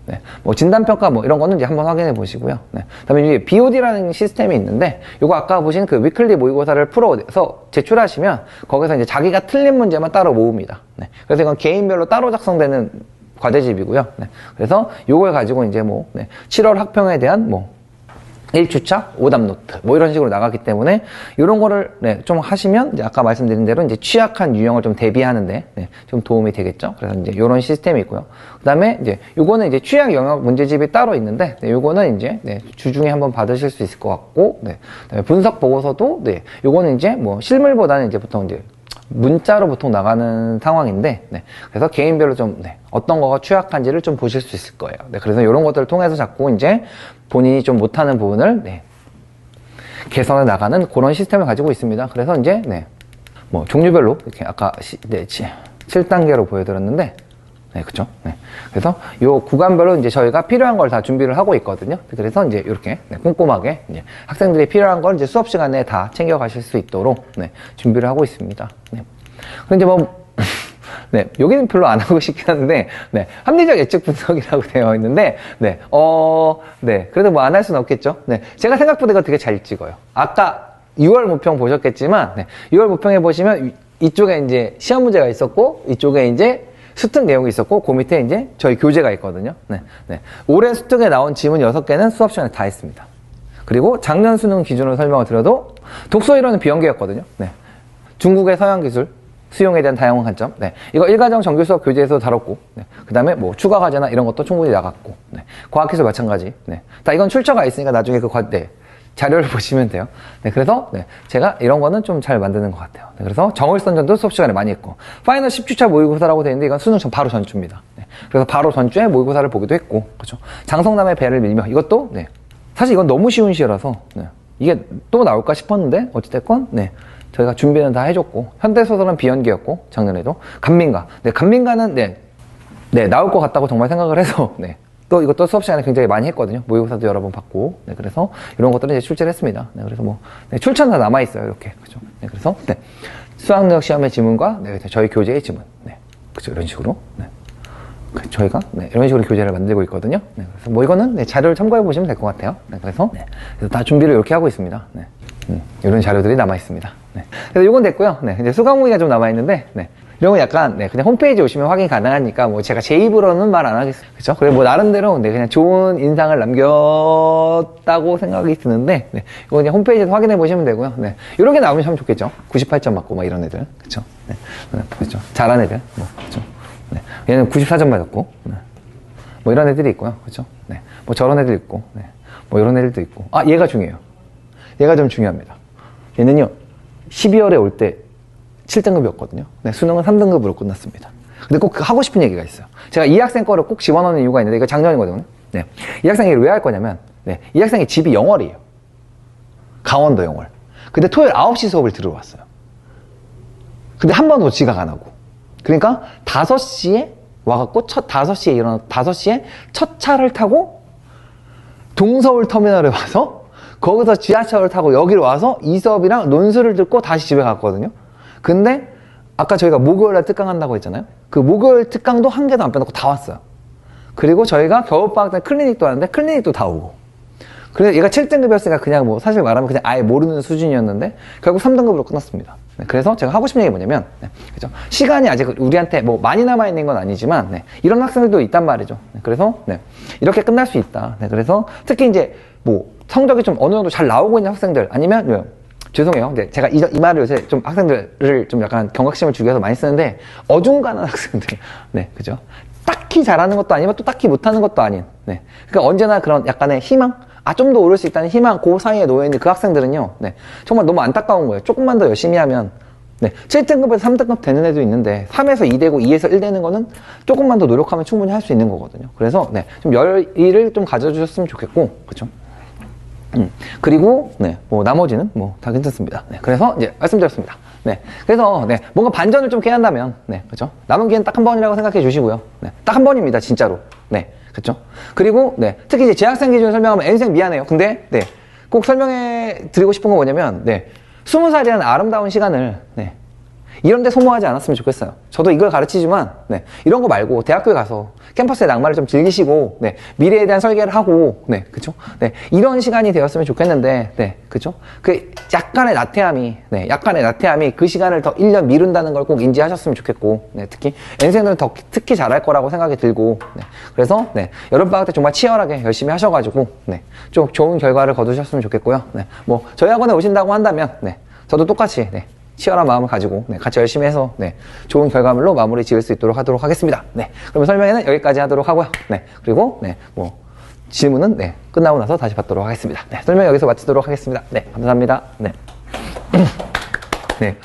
네, 뭐 진단평가 뭐 이런 거는 이제 한번 확인해 보시고요. 네, 그 다음에 이제 BOD라는 시스템이 있는데, 요거 아까 보신 그 위클리 모의고사를 풀어서 제출하시면, 거기서 이제 자기가 틀린 문제만 따로 모읍니다. 네, 그래서 이건 개인별로 따로 작성되는 과제집이고요. 네. 그래서 요걸 가지고 이제 뭐, 네. 7월 학평에 대한 뭐, 1주차, 오답 노트, 뭐 이런 식으로 나가기 때문에, 요런 거를, 네, 좀 하시면, 이제 아까 말씀드린 대로 이제 취약한 유형을 좀 대비하는데, 네, 좀 도움이 되겠죠. 그래서 이제 요런 시스템이 있고요. 그 다음에 이제, 요거는 이제 취약 영역 문제집이 따로 있는데, 네, 요거는 이제, 네, 주중에 한번 받으실 수 있을 것 같고, 네. 그다음에 분석 보고서도, 네, 요거는 이제 뭐, 실물보다는 이제 보통 이제, 문자로 보통 나가는 상황인데, 네. 그래서 개인별로 좀, 네. 어떤 거가 취약한지를 좀 보실 수 있을 거예요. 네. 그래서 이런 것들을 통해서 자꾸 이제 본인이 좀 못하는 부분을, 네. 개선해 나가는 그런 시스템을 가지고 있습니다. 그래서 이제, 네. 뭐, 종류별로, 이렇게 아까, 네. 7단계로 보여드렸는데, 네, 그쵸? 네. 그래서 요 구간별로 이제 저희가 필요한 걸 다 준비를 하고 있거든요. 그래서 이제 이렇게 네, 꼼꼼하게 이제 학생들이 필요한 걸 이제 수업 시간에 다 챙겨 가실 수 있도록 네, 준비를 하고 있습니다. 네. 그런데 뭐, 네, 여기는 별로 안 하고 싶긴 한데, 네, 합리적 예측 분석이라고 되어 있는데, 네, 네, 그래도 뭐 안 할 수는 없겠죠. 네, 제가 생각보다 이거 되게 잘 찍어요. 아까 6월 모평 보셨겠지만, 네, 6월 모평에 보시면 이쪽에 이제 시험 문제가 있었고, 이쪽에 이제 수특 내용이 있었고, 그 밑에 이제 저희 교재가 있거든요. 네, 네. 올해 수특에 나온 지문 6개는 수업 시간에 다 했습니다. 그리고 작년 수능 기준으로 설명을 드려도 독서 이론은 비연계였거든요. 네. 중국의 서양 기술, 수용에 대한 다양한 관점. 네. 이거 일가정 정규 수업 교재에서 다뤘고, 네. 그 다음에 뭐 추가 과제나 이런 것도 충분히 나갔고, 네. 과학기술 마찬가지. 네. 다 이건 출처가 있으니까 나중에 네. 자료를 보시면 돼요. 네, 그래서 네, 제가 이런 거는 좀 잘 만드는 것 같아요. 네, 그래서 정월선전도 수업 시간에 많이 했고, 파이널 10주차 모의고사라고 되어 있는데 이건 수능 바로 전주입니다. 네, 그래서 바로 전주에 모의고사를 보기도 했고, 그렇죠. 장성남의 배를 밀며 이것도 네, 사실 이건 너무 쉬운 시라서 네, 이게 또 나올까 싶었는데 어찌됐건 네, 저희가 준비는 다 해줬고, 현대소설은 비연계였고 작년에도 간민가, 네, 간민가는 네, 나올 것 같다고 정말 생각을 해서 네. 또 이것도 수업 시간에 굉장히 많이 했거든요. 모의고사도 여러 번 받고. 네, 그래서 이런 것들은 이제 출제를 했습니다. 네, 그래서 뭐, 네, 출처는 다 남아있어요. 이렇게. 그죠. 네, 그래서, 네. 수학능력 시험의 지문과, 네, 저희 교재의 지문. 네. 그죠. 이런 식으로. 네. 저희가, 네, 이런 식으로 교재를 만들고 있거든요. 네, 그래서 뭐 이거는, 네, 자료를 참고해 보시면 될 것 같아요. 네, 그래서, 네. 그래서 다 준비를 이렇게 하고 있습니다. 네. 이런 자료들이 남아있습니다. 네. 그래서 이건 됐고요. 네. 이제 수강무기가 좀 남아있는데, 네. 이런 건 약간, 네, 그냥 홈페이지 오시면 확인 가능하니까, 뭐, 제가 제 입으로는 말 안 하겠어요. 그쵸? 그리고 뭐, 나름대로, 네, 그냥 좋은 인상을 남겼다고 생각이 드는데, 네, 이거 그냥 홈페이지에서 확인해 보시면 되고요. 네, 이렇게 나오면 참 좋겠죠? 98점 맞고, 막 이런 애들. 그쵸? 네, 그렇죠. 잘한 애들. 뭐, 그쵸? 네, 얘는 94점 맞았고, 네. 뭐, 이런 애들이 있고요. 그쵸? 네, 뭐, 저런 애들 있고, 네, 뭐, 이런 애들도 있고. 아, 얘가 중요해요. 얘가 좀 중요합니다. 얘는요, 12월에 올 때, 7등급이었거든요. 네, 수능은 3등급으로 끝났습니다. 근데 꼭 하고 싶은 얘기가 있어요. 제가 이 학생 거를 꼭 집어넣는 이유가 있는데, 이거 작년이거든요. 네. 이 학생 얘기를 왜 할 거냐면, 네. 이 학생의 집이 영월이에요. 강원도 영월. 근데 토요일 9시 수업을 들으러 왔어요. 근데 한 번도 지각 안 하고. 그러니까 5시에 와갖고, 5시에 일어나, 5시에 첫 차를 타고, 동서울 터미널에 와서, 거기서 지하철을 타고 여기로 와서 이 수업이랑 논술을 듣고 다시 집에 갔거든요. 근데 아까 저희가 목요일날 특강한다고 했잖아요. 그 목요일 특강도 한 개도 안 빼놓고 다 왔어요. 그리고 저희가 겨울방학 때 클리닉도 하는데 클리닉도 다 오고. 그래서 얘가 7등급이었으니까 그냥 뭐 사실 말하면 그냥 아예 모르는 수준이었는데 결국 3등급으로 끝났습니다. 네, 그래서 제가 하고 싶은 얘기 뭐냐면, 네, 그죠? 시간이 아직 우리한테 뭐 많이 남아있는 건 아니지만, 네, 이런 학생들도 있단 말이죠. 네, 그래서, 네, 이렇게 끝날 수 있다. 네, 그래서 특히 이제 뭐 성적이 좀 어느 정도 잘 나오고 있는 학생들 아니면, 죄송해요. 근데 제가 이 말을 요새 좀 학생들을 좀 약간 경각심을 주기 위해서 많이 쓰는데, 어중간한 학생들. 네, 그죠? 딱히 잘하는 것도 아니면 또 딱히 못하는 것도 아닌. 네. 그러니까 언제나 그런 약간의 희망? 아, 좀 더 오를 수 있다는 희망, 그 사이에 놓여있는 그 학생들은요, 네. 정말 너무 안타까운 거예요. 조금만 더 열심히 하면, 네. 7등급에서 3등급 되는 애도 있는데, 3에서 2 되고 2에서 1 되는 거는 조금만 더 노력하면 충분히 할 수 있는 거거든요. 그래서, 네. 좀 열의를 좀 가져주셨으면 좋겠고, 그쵸? 그리고, 네, 뭐, 나머지는 뭐, 다 괜찮습니다. 네, 그래서 이제 말씀드렸습니다. 네, 그래서, 네, 뭔가 반전을 좀 깨한다면, 네, 그죠? 남은 기회는 딱 한 번이라고 생각해 주시고요. 네, 딱 한 번입니다, 진짜로. 네. 그쵸? 그리고, 네. 특히 이제 재학생 기준 설명하면 N생 미안해요. 근데, 네. 꼭 설명해 드리고 싶은 건 뭐냐면, 네. 20살이라는 아름다운 시간을, 네. 이런 데 소모하지 않았으면 좋겠어요. 저도 이걸 가르치지만, 네. 이런 거 말고 대학교에 가서 캠퍼스의 낭만을 좀 즐기시고, 네. 미래에 대한 설계를 하고, 네. 그쵸? 네. 이런 시간이 되었으면 좋겠는데, 네. 그쵸? 그 약간의 나태함이, 네. 약간의 나태함이 그 시간을 더 1년 미룬다는 걸 꼭 인지하셨으면 좋겠고, 네. 특히 N생들은 특히 잘할 거라고 생각이 들고, 네. 그래서, 네. 여름방학 때 정말 치열하게 열심히 하셔가지고, 네. 좀 좋은 결과를 거두셨으면 좋겠고요. 네. 뭐, 저희 학원에 오신다고 한다면, 네. 저도 똑같이, 네. 치열한 마음을 가지고 네, 같이 열심히 해서 네, 좋은 결과물로 마무리 지을 수 있도록 하도록 하겠습니다. 네, 그러면 설명회는 여기까지 하도록 하고요. 네, 그리고 네, 뭐 질문은 네, 끝나고 나서 다시 받도록 하겠습니다. 네, 설명 여기서 마치도록 하겠습니다. 네, 감사합니다. 네. 네.